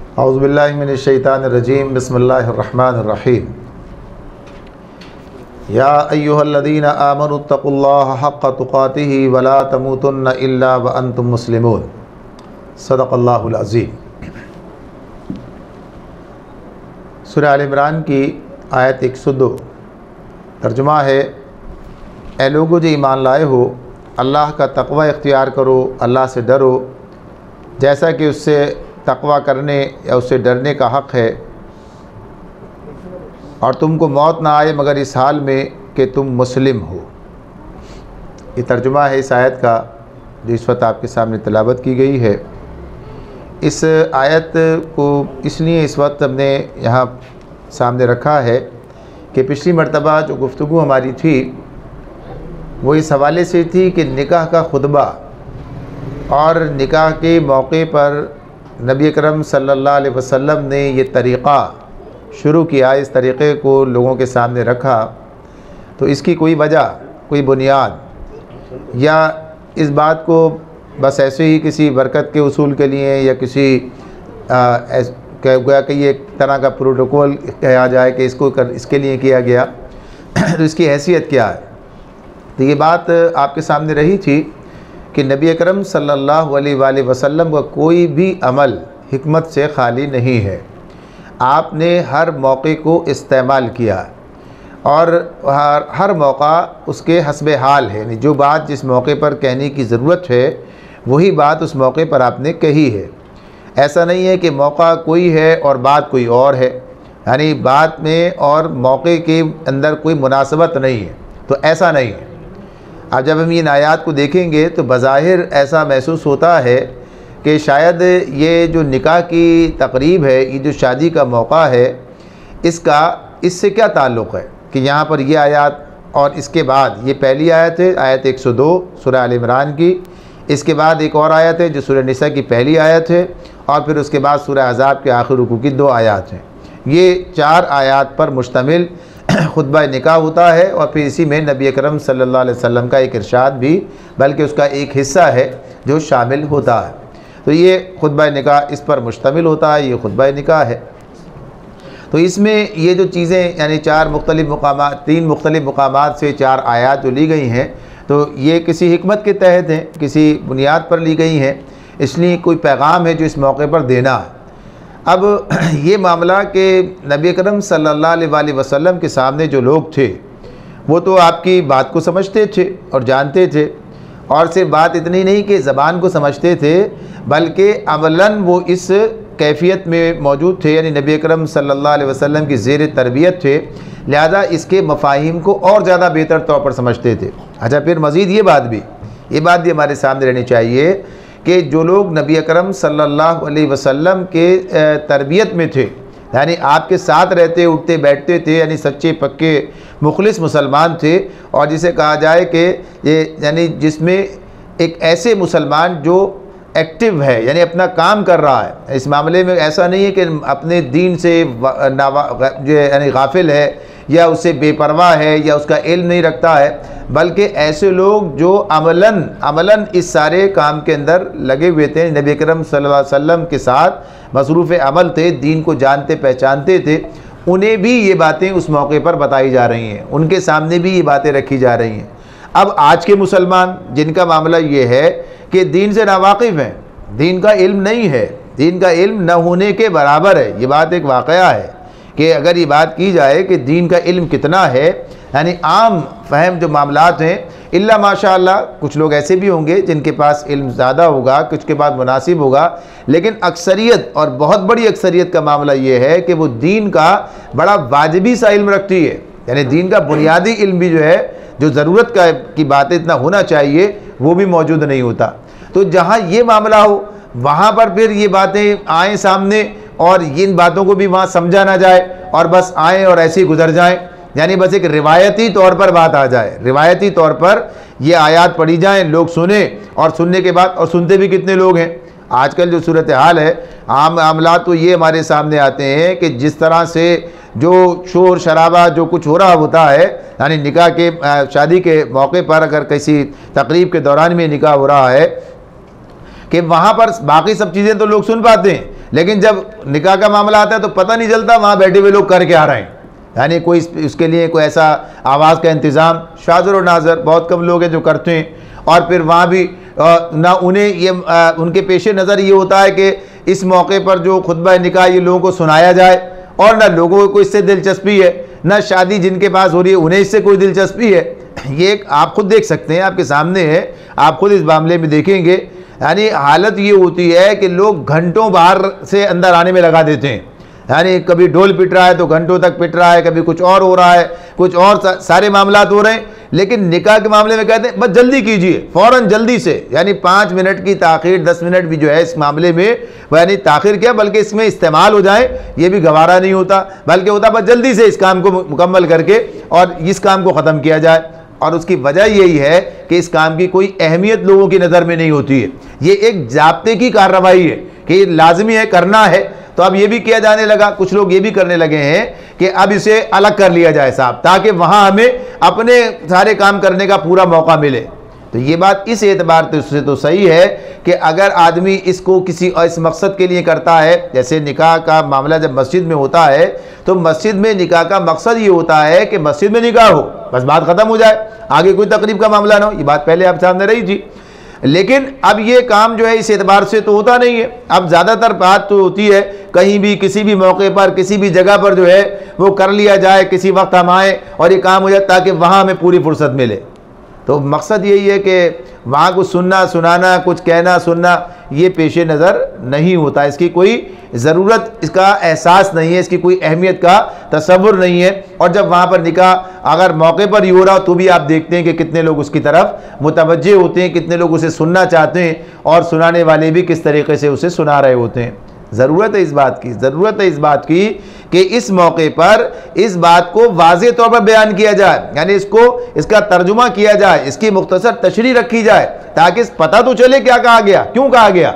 औज़ुबिल्लाहि मिनश्शैतानिर्रजीम बिस्मिल्लाहिर्रहमानिर्रहीम। या अय्युहल्लज़ीना आमनुत्तक़ुल्लाह हक़्क़ तुक़ातिही वला तमूतुन्न इल्ला व अंतुम मुस्लिमून। सदक़ल्लाहुल अज़ीम। सूरह आल इमरान की आयत 102 तर्जुमा है, ए लोगो जो ईमान लाए हो, अल्लाह का तक़वा इख्तियार करो, अल्लाह से डरो जैसा कि उससे तक़वा करने या उससे डरने का हक़ है, और तुमको मौत ना आए मगर इस हाल में कि तुम मुस्लिम हो। ये तर्जुमा है इस आयत का जो इस वक्त आपके सामने तिलावत की गई है। इस आयत को इसलिए इस वक्त हमने यहाँ सामने रखा है कि पिछली मर्तबा जो गुफ्तगू हमारी थी वो इस हवाले से थी कि निकाह का खुतबा और निकाह के मौके पर नबी अकरम सल्लल्लाहु अलैहि वसल्लम ने ये तरीक़ा शुरू किया, इस तरीक़े को लोगों के सामने रखा, तो इसकी कोई वजह, कोई बुनियाद या इस बात को बस ऐसे ही किसी बरकत के उसूल के लिए या किसी गोया कि ये एक तरह का प्रोटोकॉल कहा जाए कि इसके लिए किया गया, तो इसकी हैसियत क्या है। तो ये बात आपके सामने रही थी कि नबी अकरम सल्लल्लाहु अलैहि वसल्लम का कोई भी अमल हिकमत से खाली नहीं है। आपने हर मौके को इस्तेमाल किया और हर मौका उसके हस्बे हाल है, यानी जो बात जिस मौके पर कहने की ज़रूरत है वही बात उस मौके पर आपने कही है। ऐसा नहीं है कि मौका कोई है और बात कोई और है, यानी बात में और मौके के अंदर कोई मुनासबत नहीं है, तो ऐसा नहीं है। अब जब हम इन आयात को देखेंगे तो बज़ाहिर ऐसा महसूस होता है कि शायद ये जो निकाह की तकरीब है, ये जो शादी का मौका है, इससे क्या ताल्लुक़ है कि यहाँ पर ये आयत और इसके बाद ये पहली आयत है, आयत 102 सूरह आल इमरान की, इसके बाद एक और आयत है जो सूरह निसा की पहली आयत है, और फिर उसके बाद सूरह अहज़ाब के आखिर रुकू की 2 आयत हैं। ये 4 आयत पर मुश्तमिल खुतबा निकाह होता है, और फिर इसी में नबी अकरम सल्लल्लाहु अलैहि वसल्लम का एक इरशाद भी, बल्कि उसका एक हिस्सा है जो शामिल होता है। तो ये खुतबा निकाह इस पर मुश्तमिल होता है, ये खुतबा निकाह है। तो इसमें ये जो चीज़ें यानी 3 मुख्तलिफ़ मुकामात से 4 आयात जो ली गई हैं, तो ये किसी हिकमत के तहत हैं, किसी बुनियाद पर ली गई हैं, इसलिए कोई पैगाम है जो इस मौके पर देना है। अब ये मामला कि नबी अकरम सल्लल्लाहु अलैहि वसल्लम के सामने जो लोग थे वो तो आपकी बात को समझते थे और जानते थे, और सिर्फ बात इतनी नहीं कि ज़बान को समझते थे बल्कि अमलन वो इस कैफियत में मौजूद थे, यानी नबी अकरम सल्लल्लाहु अलैहि वसल्लम की ज़ेर तरबियत थे, लिहाजा इसके मफ़ाहिम को और ज़्यादा बेहतर तौर पर समझते थे। अच्छा, फिर मज़ीद ये बात भी हमारे सामने रहनी चाहिए कि जो लोग नबी अकरम सल्लल्लाहु अलैहि वसल्लम के तरबियत में थे, यानी आपके साथ रहते उठते बैठते थे, यानी सच्चे पक्के मुखलिस मुसलमान थे, और जिसे कहा जाए कि ये यानी जिसमें एक ऐसे मुसलमान जो एक्टिव है, यानी अपना काम कर रहा है, इस मामले में ऐसा नहीं है कि अपने दीन से जो यानी गाफिल है या उससे बेपरवाह है या उसका इल्म नहीं रखता है, बल्कि ऐसे लोग जो अमलन इस सारे काम के अंदर लगे हुए थे, नबी अकरम सल्लल्लाहु अलैहि वसल्लम के साथ मसरूफ़ अमल थे, दीन को जानते पहचानते थे, उन्हें भी ये बातें उस मौके पर बताई जा रही हैं, उनके सामने भी ये बातें रखी जा रही हैं। अब आज के मुसलमान जिनका मामला ये है कि दीन से नावाकिफ़ हैं, दीन का इल्म नहीं है, दीन का इल्म न होने के बराबर है, ये बात एक वाक़या है कि अगर ये बात की जाए कि दीन का इल्म कितना है, यानी आम फहम जो मामलात हैं, इल्ला माशाअल्लाह कुछ लोग ऐसे भी होंगे जिनके पास इल्म ज़्यादा होगा, कुछ के पास मुनासिब होगा, लेकिन अक्सरियत और बहुत बड़ी अक्सरियत का मामला ये है कि वो दीन का बड़ा वाजिबी सा इल्म रखती है, यानी दीन का बुनियादी इल्म भी जो है, जो ज़रूरत की बातें इतना होना चाहिए, वो भी मौजूद नहीं होता। तो जहाँ ये मामला हो वहाँ पर फिर ये बातें आएँ सामने और इन बातों को भी वहाँ समझा ना जाए और बस आएँ और ऐसे ही गुजर जाएँ, यानी बस एक रिवायती तौर पर बात आ जाए, रिवायती तौर पर ये आयात पढ़ी जाएँ, लोग सुने, और सुनने के बाद, और सुनते भी कितने लोग हैं। आजकल जो सूरत हाल है, आम मामलात तो ये हमारे सामने आते हैं कि जिस तरह से जो शोर शराबा जो कुछ हो रहा होता है, यानी निकाह के शादी के मौके पर अगर किसी तकरीब के दौरान में निकाह हो रहा है कि वहाँ पर बाकी सब चीज़ें तो लोग सुन पाते हैं, लेकिन जब निकाह का मामला आता है तो पता नहीं चलता वहाँ बैठे हुए लोग कर क्या रहे हैं, यानी कोई उसके लिए कोई ऐसा आवाज़ का इंतज़ाम। शाज़र और नाज़र बहुत कम लोग हैं जो करते हैं, और फिर वहाँ भी ना उन्हें ये उनके पेश नज़र ये होता है कि इस मौके पर जो खुतबा निकाह ये लोगों को सुनाया जाए, और ना लोगों को इससे दिलचस्पी है, ना शादी जिनके पास हो रही है उन्हें इससे कोई दिलचस्पी है। ये आप खुद देख सकते हैं, आपके सामने है, आप खुद इस मामले में देखेंगे। यानी हालत ये होती है कि लोग घंटों बाहर से अंदर आने में लगा देते हैं, यानी कभी ढोल पिट रहा है तो घंटों तक पिट रहा है, कभी कुछ और हो रहा है, कुछ और सारे मामलात हो रहे हैं। लेकिन निकाह के मामले में कहते हैं बस जल्दी कीजिए, फ़ौरन जल्दी से, यानी 5 मिनट की ताख़ीर 10 मिनट भी जो है इस मामले में, यानी ताख़ीर क्या बल्कि इसमें इस्तेमाल हो जाए ये भी गवारा नहीं होता, बल्कि होता बस जल्दी से इस काम को मुकम्मल करके और इस काम को ख़त्म किया जाए। और उसकी वजह यही है कि इस काम की कोई अहमियत लोगों की नज़र में नहीं होती है। ये एक ज़ाब्ते की कार्रवाई है कि लाजमी है, करना है, तो अब ये भी किया जाने लगा। कुछ लोग ये भी करने लगे हैं कि अब इसे अलग कर लिया जाए साहब, ताकि वहाँ हमें अपने सारे काम करने का पूरा मौका मिले। तो ये बात इस एतबार से तो सही है कि अगर आदमी इसको किसी इस मकसद के लिए करता है, जैसे निकाह का मामला जब मस्जिद में होता है तो मस्जिद में निकाह का मकसद ये होता है कि मस्जिद में निकाह हो, बस बात ख़त्म हो जाए, आगे कोई तकरीब का मामला ना हो। ये बात पहले आप सामने रही थी। लेकिन अब ये काम जो है इस एतबार से तो होता नहीं है। अब ज़्यादातर बात तो होती है कहीं भी किसी भी मौके पर किसी भी जगह पर जो है वो कर लिया जाए, किसी वक्त हम आएँ और ये काम हो जाए ताकि वहाँ हमें पूरी फुर्सत मिले। तो मकसद यही है कि वहाँ कुछ सुनना सुनाना, कुछ कहना सुनना, ये पेश नज़र नहीं होता, इसकी कोई ज़रूरत, इसका एहसास नहीं है, इसकी कोई अहमियत का तसव्वुर नहीं है। और जब वहाँ पर निकाह अगर मौके पर ही हो रहा हो तो भी आप देखते हैं कि कितने लोग उसकी तरफ मुतवज्जे होते हैं, कितने लोग उसे सुनना चाहते हैं, और सुनाने वाले भी किस तरीके से उसे सुना रहे होते हैं। ज़रूरत है इस बात की, ज़रूरत है इस बात की कि इस मौके पर इस बात को वाज़ेह तौर पर बयान किया जाए, यानी इसका तर्जुमा किया जाए, इसकी मुख्तसर तशरीह रखी जाए, ताकि पता तो चले क्या कहा गया, क्यों कहा गया।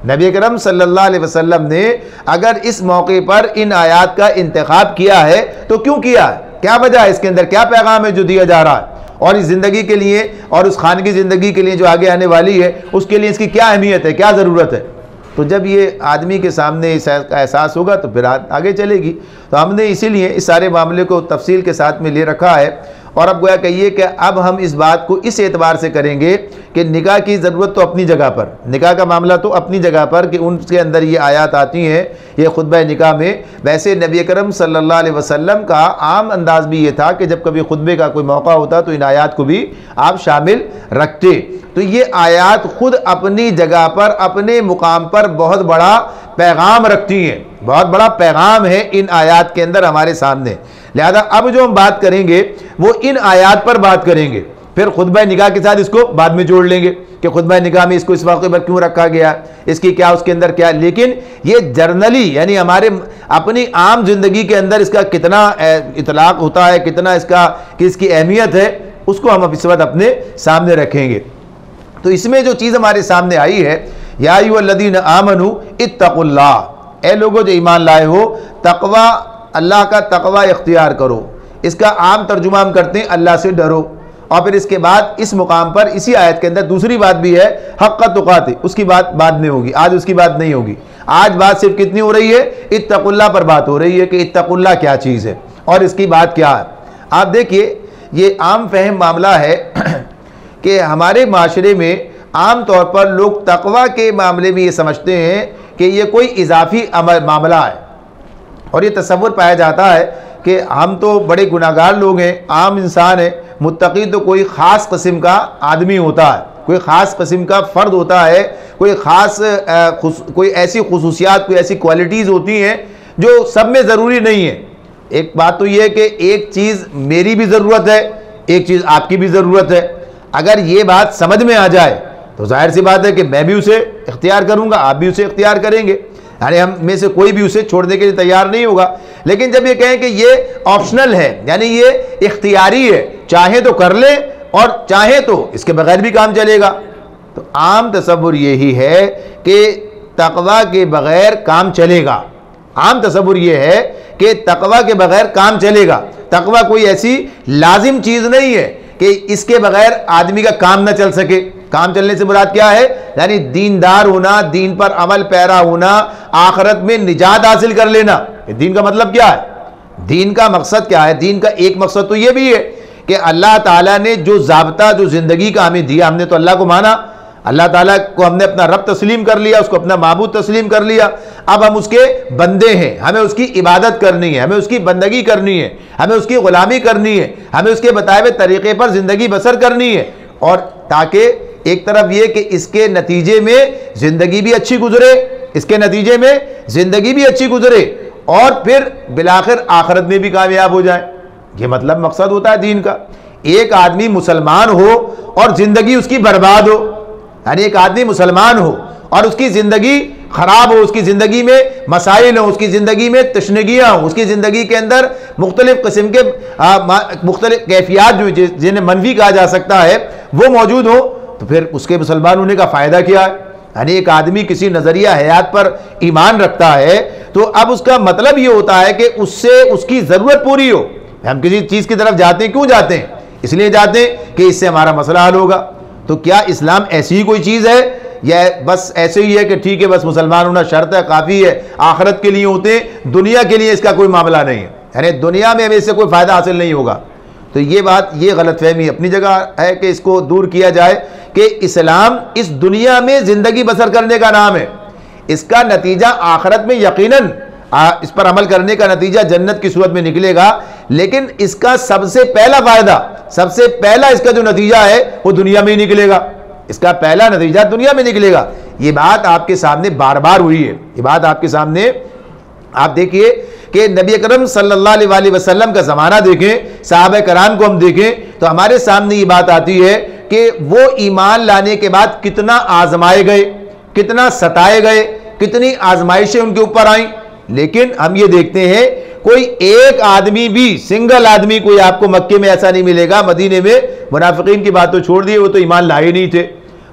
नबी अकरम सल्लल्लाहु अलैहि वसल्लम ने अगर इस मौके पर इन आयात का इंतखाब किया है तो क्यों किया है, क्या वजह है, इसके अंदर क्या पैगाम है जो दिया जा रहा है, और इस ज़िंदगी के लिए और उस खानगी ज़िंदगी के लिए जो आगे आने वाली है उसके लिए इसकी क्या अहमियत है, क्या ज़रूरत है। तो जब ये आदमी के सामने इस एहसास होगा तो फिर आगे चलेगी। तो हमने इसीलिए इस सारे मामले को तफसील के साथ में ले रखा है। और अब गोया कहिए कि अब हम इस बात को इस एतबार से करेंगे कि निकाह की ज़रूरत तो अपनी जगह पर, निकाह का मामला तो अपनी जगह पर कि उनके अंदर ये आयत आती हैं ये खुतबा निकाह में। वैसे नबी अकरम सल्लल्लाहु अलैहि वसल्लम का आम अंदाज भी ये था कि जब कभी खुतबे का कोई मौका होता तो इन आयात को भी आप शामिल रखते। तो ये आयात खुद अपनी जगह पर अपने मुकाम पर बहुत बड़ा पैगाम रखती हैं, बहुत बड़ा पैगाम है इन आयात के अंदर हमारे सामने। लिहाजा अब जो हम बात करेंगे वो इन आयात पर बात करेंगे, फिर खुतबा निकाह के साथ इसको बाद में जोड़ लेंगे कि खुतबा निकाह में इसको इस मौके पर क्यों रखा गया, इसकी क्या उसके अंदर क्या। लेकिन ये जर्नली यानी हमारे अपनी आम जिंदगी के अंदर इसका कितना इतलाक होता है, कितना इसकी अहमियत है, उसको हम इस वक्त अपने सामने रखेंगे। तो इसमें जो चीज़ हमारे सामने आई है, या अय्युहल्लज़ीना आमनू इत्तक़ुल्लाह, ए लोगों जो ईमान लाए हो, तक़वा, अल्लाह का तक़वा इख्तियार करो। इसका आम तर्जुमा हम करते हैं अल्लाह से डरो। और फिर इसके बाद इस मुकाम पर इसी आयत के अंदर दूसरी बात भी है, हक़्क़ तुक़ातिह, उसकी बात बाद में होगी, आज उसकी बात नहीं होगी। आज बात सिर्फ कितनी हो रही है, इत्तक़ुल्लाह पर बात हो रही है कि इत्तक़ुल्लाह क्या चीज़ है और इसकी बात क्या है। आप देखिए ये आम फहम मामला है कि हमारे माशरे में आम तौर पर लोग तक़वा के मामले में ये समझते हैं कि ये कोई इजाफी मामला है, और ये तसव्वुर पाया जाता है कि हम तो बड़े गुनाहगार लोग हैं, आम इंसान हैं, मुत्तकी तो कोई ख़ास किस्म का आदमी होता है, कोई ख़ास किस्म का फ़र्द होता है, कोई ख़ास कोई ऐसी खुसूसियात, कोई ऐसी क्वालिटीज़ होती हैं जो सब में ज़रूरी नहीं है। एक बात तो ये है कि एक चीज़ मेरी भी ज़रूरत है, एक चीज़ आपकी भी ज़रूरत है। अगर ये बात समझ में आ जाए तो जाहिर सी बात है कि मैं भी उसे इख्तियार करूँगा, आप भी उसे इख्तियार करेंगे, यानी हम में से कोई भी उसे छोड़ने के लिए तैयार नहीं होगा। लेकिन जब ये कहें कि ये ऑप्शनल है, यानी ये इख्तियारी है, चाहे तो कर ले और चाहे तो इसके बगैर भी काम चलेगा, तो आम तसव्वुर यही है कि तक़वा के बगैर काम चलेगा। आम तसव्वुर ये है कि तक़वा के बगैर काम चलेगा। तक़वा कोई ऐसी लाजिम चीज़ नहीं है कि इसके बगैर आदमी का काम ना चल सके। काम चलने से मुराद क्या है? यानी दीनदार होना, दीन पर अमल पैरा होना, आखिरत में निजात हासिल कर लेना। दीन का मतलब क्या है? दीन का मकसद क्या है? दीन का एक मकसद तो ये भी है कि अल्लाह ताला ने जो ज़ाब्ता, जो ज़िंदगी का हमें दिया, हमने तो अल्लाह को माना, अल्लाह ताला को हमने अपना रब तस्लीम कर लिया, उसको अपना माबूद तस्लीम कर लिया। अब हम उसके बंदे हैं, हमें उसकी इबादत करनी है, हमें उसकी बंदगी करनी है, हमें उसकी ग़ुलामी करनी है, हमें उसके बताए हुए तरीक़े पर ज़िंदगी बसर करनी है। और ताकि एक तरफ ये कि इसके नतीजे में ज़िंदगी भी अच्छी गुजरे, इसके नतीजे में ज़िंदगी भी अच्छी गुजरे और फिर बिलाखिर आखिरत में भी कामयाब हो जाए। ये मतलब मकसद होता है दीन का। एक आदमी मुसलमान हो और ज़िंदगी उसकी बर्बाद हो, यानी एक आदमी मुसलमान हो और उसकी ज़िंदगी ख़राब हो, उसकी ज़िंदगी में मसाइल हो, उसकी ज़िंदगी में तशनगियाँ हो, उसकी ज़िंदगी के अंदर मुख्तलिफ़ किस्म के मुख्तलिफ़ कैफियत जो जिन्हें मनफी कहा जा सकता है वो मौजूद हो, तो फिर उसके मुसलमान होने का फ़ायदा क्या है? यानी एक आदमी किसी नज़रिया हयात पर ईमान रखता है तो अब उसका मतलब ये होता है कि उससे उसकी ज़रूरत पूरी हो। हम किसी चीज़ की तरफ जाते हैं, क्यों जाते हैं? इसलिए जाते हैं कि इससे हमारा मसला हल होगा। तो क्या इस्लाम ऐसी ही कोई चीज़ है या बस ऐसे ही है कि ठीक है बस मुसलमान होना शर्त है, काफ़ी है, आखिरत के लिए होते हैं, दुनिया के लिए इसका कोई मामला नहीं है, यानी दुनिया में हमें इससे कोई फ़ायदा हासिल नहीं होगा? तो ये बात, ये गलतफहमी अपनी जगह है कि इसको दूर किया जाए कि इस्लाम इस दुनिया में ज़िंदगी बसर करने का नाम है। इसका नतीजा आखिरत में यकीनन इस पर अमल करने का नतीजा जन्नत की सूरत में निकलेगा, लेकिन इसका सबसे पहला फ़ायदा, सबसे पहला इसका जो नतीजा है वो दुनिया में ही निकलेगा। इसका पहला नतीजा दुनिया में निकलेगा। ये बात आपके सामने बार बार हुई है। ये बात आपके सामने, आप देखिए कि नबी अकरम सल्लल्लाहु अलैहि वसल्लम का ज़माना देखें, सहाबा कराम को हम देखें तो हमारे सामने ये बात आती है कि वो ईमान लाने के बाद कितना आजमाए गए, कितना सताए गए, कितनी आजमाइशें उनके ऊपर आईं। लेकिन हम ये देखते हैं कोई एक आदमी भी, सिंगल आदमी कोई आपको मक्के में ऐसा नहीं मिलेगा, मदीने में, मुनाफिकीन की बात तो छोड़ दिए, वो तो ईमान लाए नहीं थे,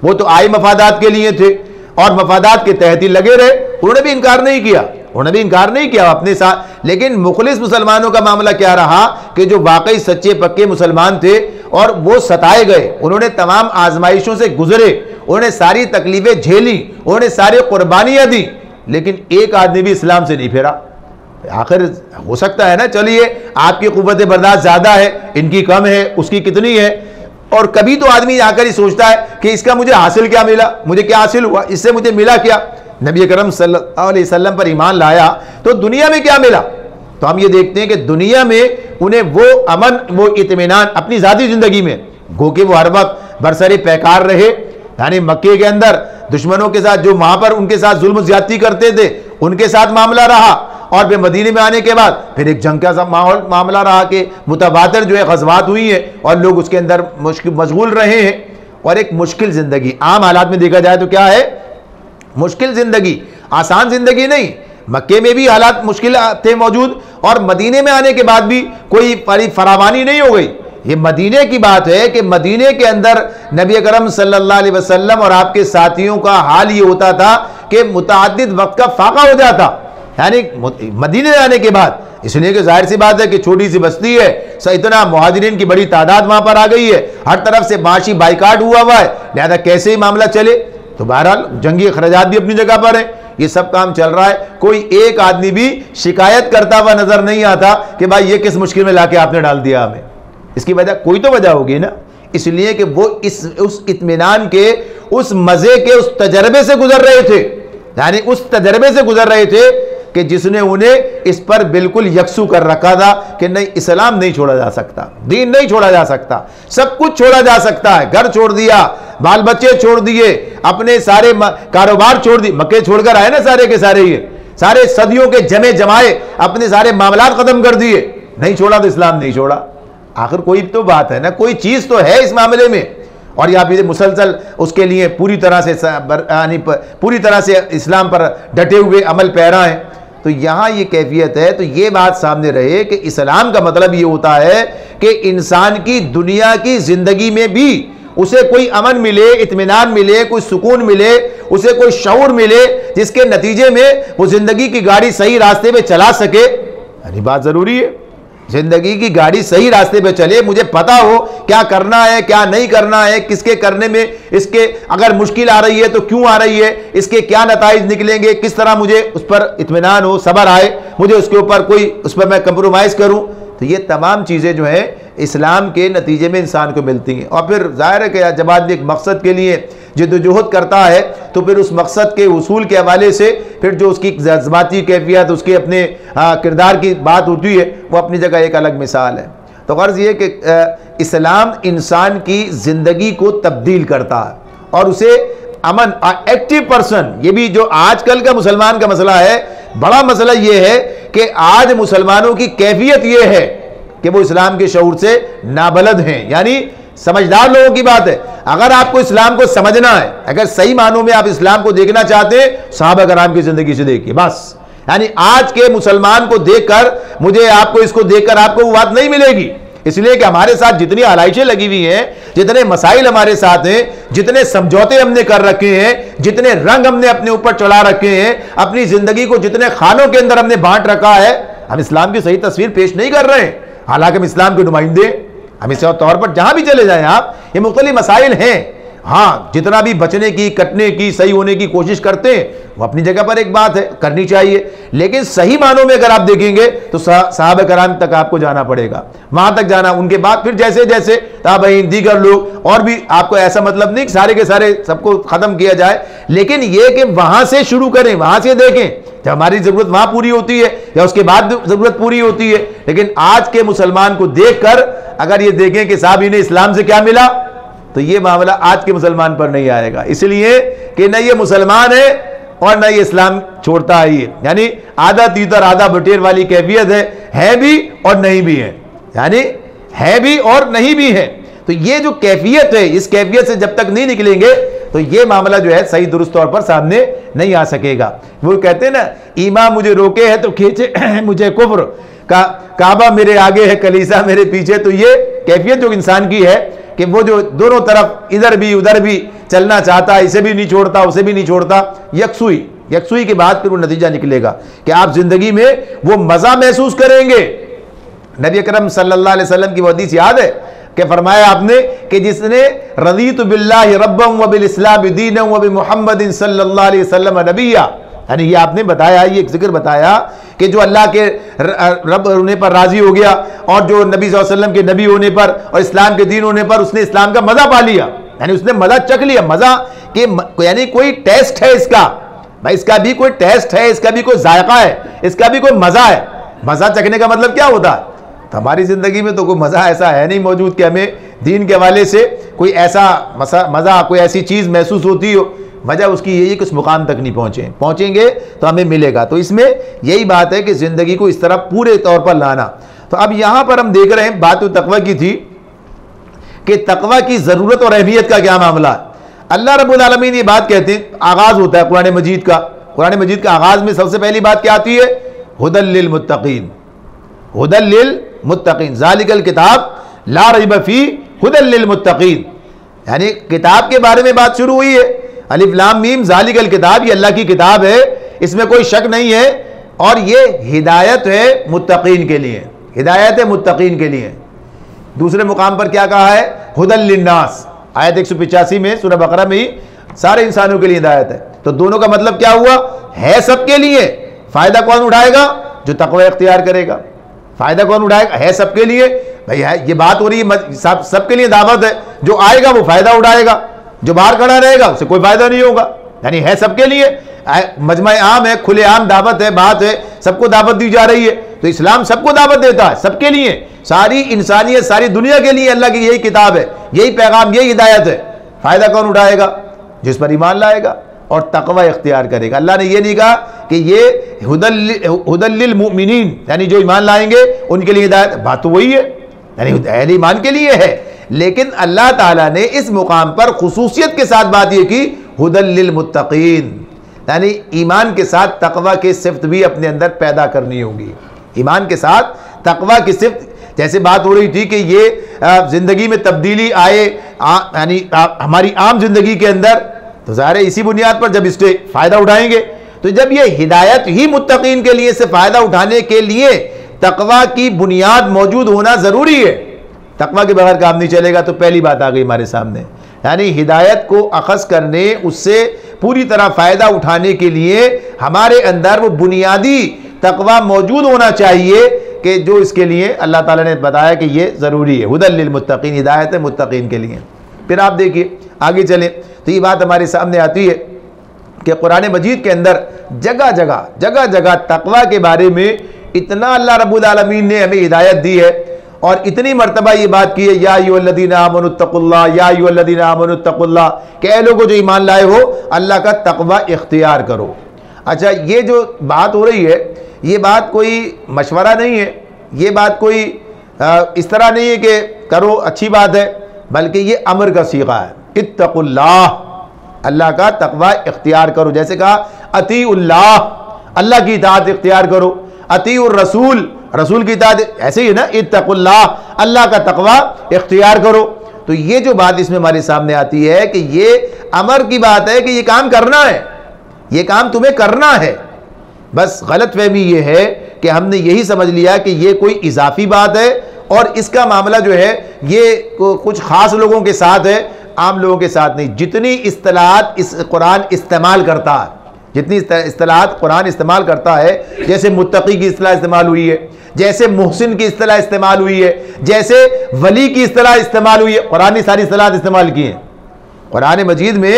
वो तो आए मफादात के लिए थे और मफादात के तहत ही लगे रहे। उन्होंने भी इनकार नहीं किया, उन्होंने भी इनकार नहीं किया अपने साथ। लेकिन मुखलिस मुसलमानों का मामला क्या रहा कि जो वाकई सच्चे पक्के मुसलमान थे और वो सताए गए, उन्होंने तमाम आजमाइशों से गुजरे, उन्होंने सारी तकलीफें झेली, उन्होंने सारी कुर्बानियां दी, लेकिन एक आदमी भी इस्लाम से नहीं फेरा। आखिर हो सकता है ना, चलिए आपकी कुव्वत बर्दाश्त ज़्यादा है, इनकी कम है, उसकी कितनी है, और कभी तो आदमी आकर ही सोचता है कि इसका मुझे हासिल क्या मिला, मुझे क्या हासिल हुआ, इससे मुझे मिला क्या। नबी अकरम सल्लल्लाहु अलैहि वसल्लम पर ईमान लाया तो दुनिया में क्या मिला? तो हम ये देखते हैं कि दुनिया में उन्हें वो अमन, वो इत्मीनान अपनी ज़ाती ज़िंदगी में, गो के वो हर वक्त बरसरे पैकार रहे, यानी मक्के के अंदर दुश्मनों के साथ जो वहाँ पर उनके साथ जुल्म ज़्यादती करते थे उनके साथ मामला रहा, और फिर मदीने में आने के बाद फिर एक जंग का मामला रहा कि मुतवातिर जो है ग़ज़वात हुई है और लोग उसके अंदर मशगूल रहे हैं। और एक मुश्किल ज़िंदगी, आम हालात में देखा जाए तो क्या है, मुश्किल ज़िंदगी, आसान ज़िंदगी नहीं। मक्के में भी हालात मुश्किल थे मौजूद और मदीने में आने के बाद भी कोई फरावानी नहीं हो गई। ये मदीने की बात है कि मदीने के अंदर नबी अकरम सल्लल्लाहु अलैहि वसल्लम और आपके साथियों का हाल ये होता था कि मुतअद्दिद वक्त का फाका हो जाता, यानी मदीने आने के बाद, इसलिए कि जाहिर सी बात है कि छोटी सी बस्ती है, इतना मुहाजिरीन की बड़ी तादाद वहां पर आ गई है, हर तरफ से माशी बाइकाट हुआ है, लिहाजा कैसे ही मामला चले। तो बहरहाल जंगी अखराजात भी अपनी जगह पर है, ये सब काम चल रहा है, कोई एक आदमी भी शिकायत करता हुआ नजर नहीं आता कि भाई ये किस मुश्किल में लाके आपने डाल दिया हमें। इसकी वजह कोई तो वजह होगी ना, इसलिए कि वो उस इत्मीनान के, उस मजे के, उस तजर्बे से गुजर रहे थे, यानी उस तजर्बे से गुजर रहे थे कि जिसने उन्हें इस पर बिल्कुल यकसू कर रखा था कि नहीं, इस्लाम नहीं छोड़ा जा सकता, दीन नहीं छोड़ा जा सकता, सब कुछ छोड़ा जा सकता है। घर छोड़ दिया, बाल बच्चे छोड़ दिए, अपने सारे कारोबार छोड़ दिए, मक्के छोड़कर आए ना सारे के सारे, ये सारे सदियों के जमे जमाए अपने सारे मामलात खत्म कर दिए, नहीं छोड़ा तो इस्लाम नहीं छोड़ा। आखिर कोई तो बात है ना, कोई चीज़ तो है इस मामले में, और यहाँ पे मुसलसल उसके लिए पूरी तरह से इस्लाम पर डटे हुए अमल पैरा हैं। तो यहाँ ये कैफियत है। तो ये बात सामने रहे कि इस्लाम का मतलब ये होता है कि इंसान की दुनिया की ज़िंदगी में भी उसे कोई अमन मिले, इत्मीनान मिले, कोई सुकून मिले, उसे कोई शऊर मिले, जिसके नतीजे में वो ज़िंदगी की गाड़ी सही रास्ते पे चला सके। यानी बात ज़रूरी है। जिंदगी की गाड़ी सही रास्ते पे चले, मुझे पता हो क्या करना है क्या नहीं करना है, किसके करने में इसके अगर मुश्किल आ रही है तो क्यों आ रही है, इसके क्या नताइज निकलेंगे, किस तरह मुझे उस पर इत्मीनान हो, सब्र आए, मुझे उसके ऊपर कोई उस पर मैं कंप्रोमाइज़ करूं। तो ये तमाम चीज़ें जो है इस्लाम के नतीजे में इंसान को मिलती हैं। और फिर जाहिर है कि जब आदमी एक मकसद के लिए जिद्दोजहद करता है तो फिर उस मकसद के उसूल के हवाले से फिर जो उसकी जज्बाती कैफियत, उसके अपने किरदार की बात होती है, वो अपनी जगह एक अलग मिसाल है। तो गर्ज ये कि इस्लाम इंसान की ज़िंदगी को तब्दील करता है और उसे अमन एक्टिव पर्सन, ये भी जो आजकल का मुसलमान का मसला है, बड़ा मसला ये है कि आज मुसलमानों की कैफियत ये है कि वो इस्लाम के शऊर से नाबलद हैं, यानी समझदार लोगों की बात है। अगर आपको इस्लाम को समझना है, अगर सही मानों में आप इस्लाम को देखना चाहते हैं, सहाबा कराम की जिंदगी से देखिए बस। यानी आज के मुसलमान को देखकर मुझे आपको इसको देखकर आपको वो बात नहीं मिलेगी, इसलिए कि हमारे साथ जितनी आलाइशें लगी हुई हैं, जितने मसाइल हमारे साथ हैं, जितने समझौते हमने कर रखे हैं, जितने रंग हमने अपने ऊपर चढ़ा रखे हैं, अपनी जिंदगी को जितने खानों के अंदर हमने बांट रखा है, हम इस्लाम की सही तस्वीर पेश नहीं कर रहे हैं। हालांकि हम इस्लाम के नुमाइंदे, हम इस तौर पर जहां भी चले जाएं आप, ये मुख्तलिफ मसाइल हैं। हाँ, जितना भी बचने की, कटने की, सही होने की कोशिश करते हैं, वो अपनी जगह पर एक बात है, करनी चाहिए, लेकिन सही मानों में अगर आप देखेंगे तो सहाबा कराम तक आपको जाना पड़ेगा, वहां तक जाना। उनके बाद फिर जैसे जैसे ताबईन, दीगर लोग, और भी, आपको ऐसा मतलब नहीं सारे के सारे सबको खत्म किया जाए, लेकिन ये कि वहां से शुरू करें, वहां से देखें, जब हमारी जरूरत वहां पूरी होती है या उसके बाद जरूरत पूरी होती है। लेकिन आज के मुसलमान को देखकर अगर ये देखें कि साहब इन्हें इस्लाम से क्या मिला, तो ये मामला आज के मुसलमान पर नहीं आएगा, इसलिए कि न ये मुसलमान है और न ये इस्लाम छोड़ता है। ये यानी आधा तीतर आधा बटेर वाली कैफियत है भी और नहीं भी है, यानी है भी और नहीं भी है। तो ये जो कैफियत है, इस कैफियत से जब तक नहीं निकलेंगे तो ये मामला जो है सही दुरुस्त तौर पर सामने नहीं आ सकेगा। वो कहते हैं ना, ईमान मुझे रोके है तो खींचे मुझे कुफ्र, काबा मेरे आगे है कलीसा मेरे पीछे। तो ये कैफियत जो इंसान की है कि वो जो दोनों तरफ इधर भी उधर भी चलना चाहता है, इसे भी नहीं छोड़ता उसे भी नहीं छोड़ता, यकसुई के बाद फिर वो नतीजा निकलेगा कि आप जिंदगी में वो मजा महसूस करेंगे। नबी अकरम सल्लल्लाहु अलैहि वसल्लम की वो हदीस याद है कि फरमाया आपने कि जिसने रज़ीतु बिल्लाहि रब्बन व बिल इस्लाम दीनन व बि मुहम्मदिन सल्लल्लाहु अलैहि वसल्लम नबिय्या, यानी ये आपने बताया, ये एक जिक्र बताया कि जो अल्लाह के रब होने पर राजी हो गया और जो नबी सल्लल्लाहु अलैहि वसल्लम के नबी होने पर और इस्लाम के दीन होने पर उसने इस्लाम का मजा पा लिया, यानी उसने मजा चख लिया। मजा के यानी कोई टेस्ट है इसका, भाई इसका भी कोई टेस्ट है, इसका भी कोई जायका है, इसका भी कोई मजा है। मजा चखने का मतलब क्या होता है? तो हमारी जिंदगी में तो कोई मजा ऐसा है नहीं मौजूद कि हमें दीन के हवाले से कोई ऐसा मजा कोई ऐसी चीज महसूस होती हो। वजह उसकी यही कि उस मुकाम तक नहीं पहुंचेंगे तो हमें मिलेगा। तो इसमें यही बात है कि जिंदगी को इस तरह पूरे तौर पर लाना। तो अब यहां पर हम देख रहे हैं, बात तो तकवा की थी कि तकवा की जरूरत और अहमियत का क्या मामला है। अल्लाह रब्बुल आलमीन ये बात कहते हैं, आगाज होता है कुरान मजीद का। कुरान मजीद का आगाज में सबसे पहली बात क्या आती है? हुदल लिल मुत्तकीन, हुदल लिल मुत्तकीन, ज़ालिकल किताब ला रैब फी हुदल लिल मुत्तकीन, यानी किताब के बारे में बात शुरू हुई है। अलिफ लाम मीम ज़ालिकल किताब, ये अल्लाह की किताब है, इसमें कोई शक नहीं है, और ये हिदायत है मुत्तकीन के लिए, हिदायत है मुत्तकीन के लिए। दूसरे मुकाम पर क्या कहा है? हुदल लिन्नास, आयत 185 में सूरह बकरा में ही सारे इंसानों के लिए हिदायत है। तो दोनों का मतलब क्या हुआ? है सबके लिए। फायदा कौन उठाएगा? जो तकवा इख्तियार करेगा। फायदा कौन उठाएगा? है सबके लिए। भाई है, ये बात हो रही है सबके लिए दावत है, जो आएगा वो फायदा उठाएगा, जो बाहर खड़ा रहेगा उसे कोई फायदा नहीं होगा, यानी है सबके लिए। मजमा आम है, खुले आम दावत है, बात है, सबको दावत दी जा रही है। तो इस्लाम सबको दावत देता है, सबके लिए, सारी इंसानियत, सारी दुनिया के लिए अल्लाह की यही किताब है, यही पैगाम, यही हिदायत है। फायदा कौन उठाएगा? जिस पर ईमान लाएगा और तकवा इख्तियार करेगा। अल्लाह ने ये नहीं कहा कि ये हुदल लिल मुमिनीन, यानी जो ईमान लाएंगे उनके लिए हिदायत, बात तो वही है, यानी अहले ईमान के लिए है। लेकिन अल्लाह ताला ने इस मुकाम पर खुसूसियत के साथ बात यह की, हुदल लिल मुत्तकीन, यानी ईमान के साथ तकवा की सिफ्त भी अपने अंदर पैदा करनी होगी। ईमान के साथ तकवा की सिफ्त, जैसे बात हो रही थी कि ये जिंदगी में तब्दीली आए, यानी हमारी आम जिंदगी के अंदर, तो ज़ाहिर है इसी बुनियाद पर जब इससे फ़ायदा उठाएंगे, तो जब ये हिदायत ही मुत्तकीन के लिए से फ़ायदा उठाने के लिए तकवा की बुनियाद मौजूद होना ज़रूरी है। तकवा के बगैर काम नहीं चलेगा। तो पहली बात आ गई हमारे सामने, यानी हिदायत को अखज़ करने, उससे पूरी तरह फ़ायदा उठाने के लिए हमारे अंदर वो बुनियादी तकवा मौजूद होना चाहिए कि जो इसके लिए अल्लाह ताला ने बताया कि ये ज़रूरी है। हुदल लिल मुत्तकीन, हिदायत है मुत्तकीन के लिए। फिर आप देखिए आगे चलें तो ये बात हमारे सामने आती है कि कुरान मजीद के अंदर जगह जगह तकवा के बारे में इतना अल्लाह रब्बुल आलमीन ने हमें हिदायत दी है और इतनी मरतबा ये बात की है, या अय्युहल्लज़ीना आमनुत्तक़ुल्लाह, या अय्युहल्लज़ीना आमनुत्तक़ुल्लाह, कि ऐ लोगों जो ईमान लाए हो अल्लाह का तकवा इख्तियार करो। अच्छा, ये जो बात हो रही है ये बात कोई मशवरा नहीं है, ये बात कोई इस तरह नहीं है कि करो अच्छी बात है, बल्कि ये अमर का सीगा है। इत्तक़ुल्लाह, अल्लाह का तकवा इख्तियार करो। जैसे कहा अतीउल्लाह, अल्लाह की इताअत इख्तियार करो, अतीउर रसूल, रसूल की इताअत, ऐसे ही ना इत्तक़ुल्लाह, अल्लाह का तकवा इख्तियार करो। तो ये जो बात इसमें हमारे सामने आती है कि ये अमर की बात है कि ये काम करना है, ये काम तुम्हें करना है। बस गलत फहमी ये है कि हमने यही समझ लिया कि ये कोई इजाफी बात है और इसका मामला जो है ये कुछ खास लोगों के साथ है, आम लोगों के साथ नहीं। जितनी इस्तिलाहात इस कुरान इस्तेमाल करता है, जितनी इस्तिलाहात कुरान इस्तेमाल करता है, जैसे मुत्तकी की इस्तिलाह इस्तेमाल हुई है, जैसे मुहसिन की इस्तिलाह इस्तेमाल हुई है, जैसे वली की इस्तिलाह इस्तेमाल हुई है, कुरान ने सारी इस्तिलाहात इस्तेमाल की हैं। कुरान मजीद में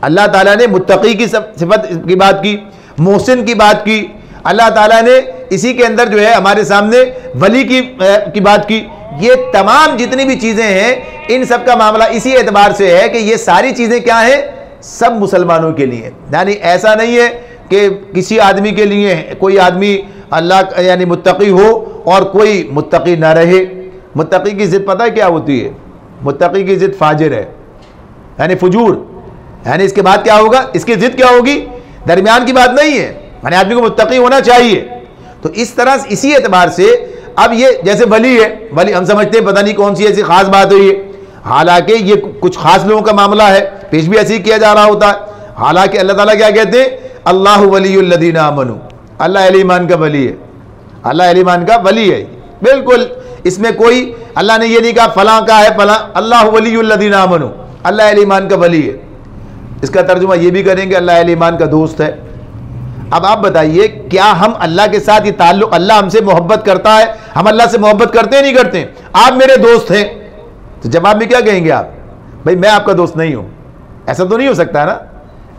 अल्लाह ताला ने मुत्तकी की सिफत की बात की, मुहसिन की बात की, अल्लाह ताला ने इसी के अंदर जो है हमारे सामने वली की बात की। ये तमाम जितनी भी चीज़ें हैं इन सब का मामला इसी एतबार से है कि ये सारी चीज़ें क्या हैं, सब मुसलमानों के लिए। यानी ऐसा नहीं है कि किसी आदमी के लिए कोई आदमी अल्लाह यानी मुत्तकी हो और कोई मुत्तकी ना रहे। मुत्तकी की ज़िद पता है क्या होती है? मुत्तकी की ज़िद फाजिर है, यानी फजूर। यानी इसके बाद क्या होगा, इसकी ज़िद क्या होगी, दरमियान की बात नहीं है, यानी आदमी को मुत्तकी होना चाहिए। तो इस तरह इसी एतबार से अब ये जैसे वली है, वली हम समझते हैं पता नहीं कौन सी ऐसी खास बात है ये, हालांकि ये कुछ खास लोगों का मामला है, पेश भी ऐसे ही किया जा रहा होता है। हालांकि अल्लाह ताला क्या कहते हैं, अल्लाहु वलियुल्लज़ीना आमनू, अल्लाह अहले ईमान का वली है, अल्लाह अहले ईमान का वली है। बिल्कुल इसमें कोई अल्लाह ने ये नहीं कहा फलां का है फलां, अल्लाहु वलियुल्लज़ीना आमनू, अल्लाह अहले ईमान का वली है। इसका तर्जुमा ये भी करेंगे अल्लाह अहले ईमान का दोस्त है। अब आप बताइए क्या हम अल्लाह के साथ ये ताल्लुक, अल्लाह हमसे मोहब्बत करता है, हम अल्लाह से मोहब्बत करते हैं नहीं करते? आप मेरे दोस्त हैं, तो जवाब में क्या कहेंगे आप, भाई मैं आपका दोस्त नहीं हूं। ऐसा तो नहीं हो सकता है ना,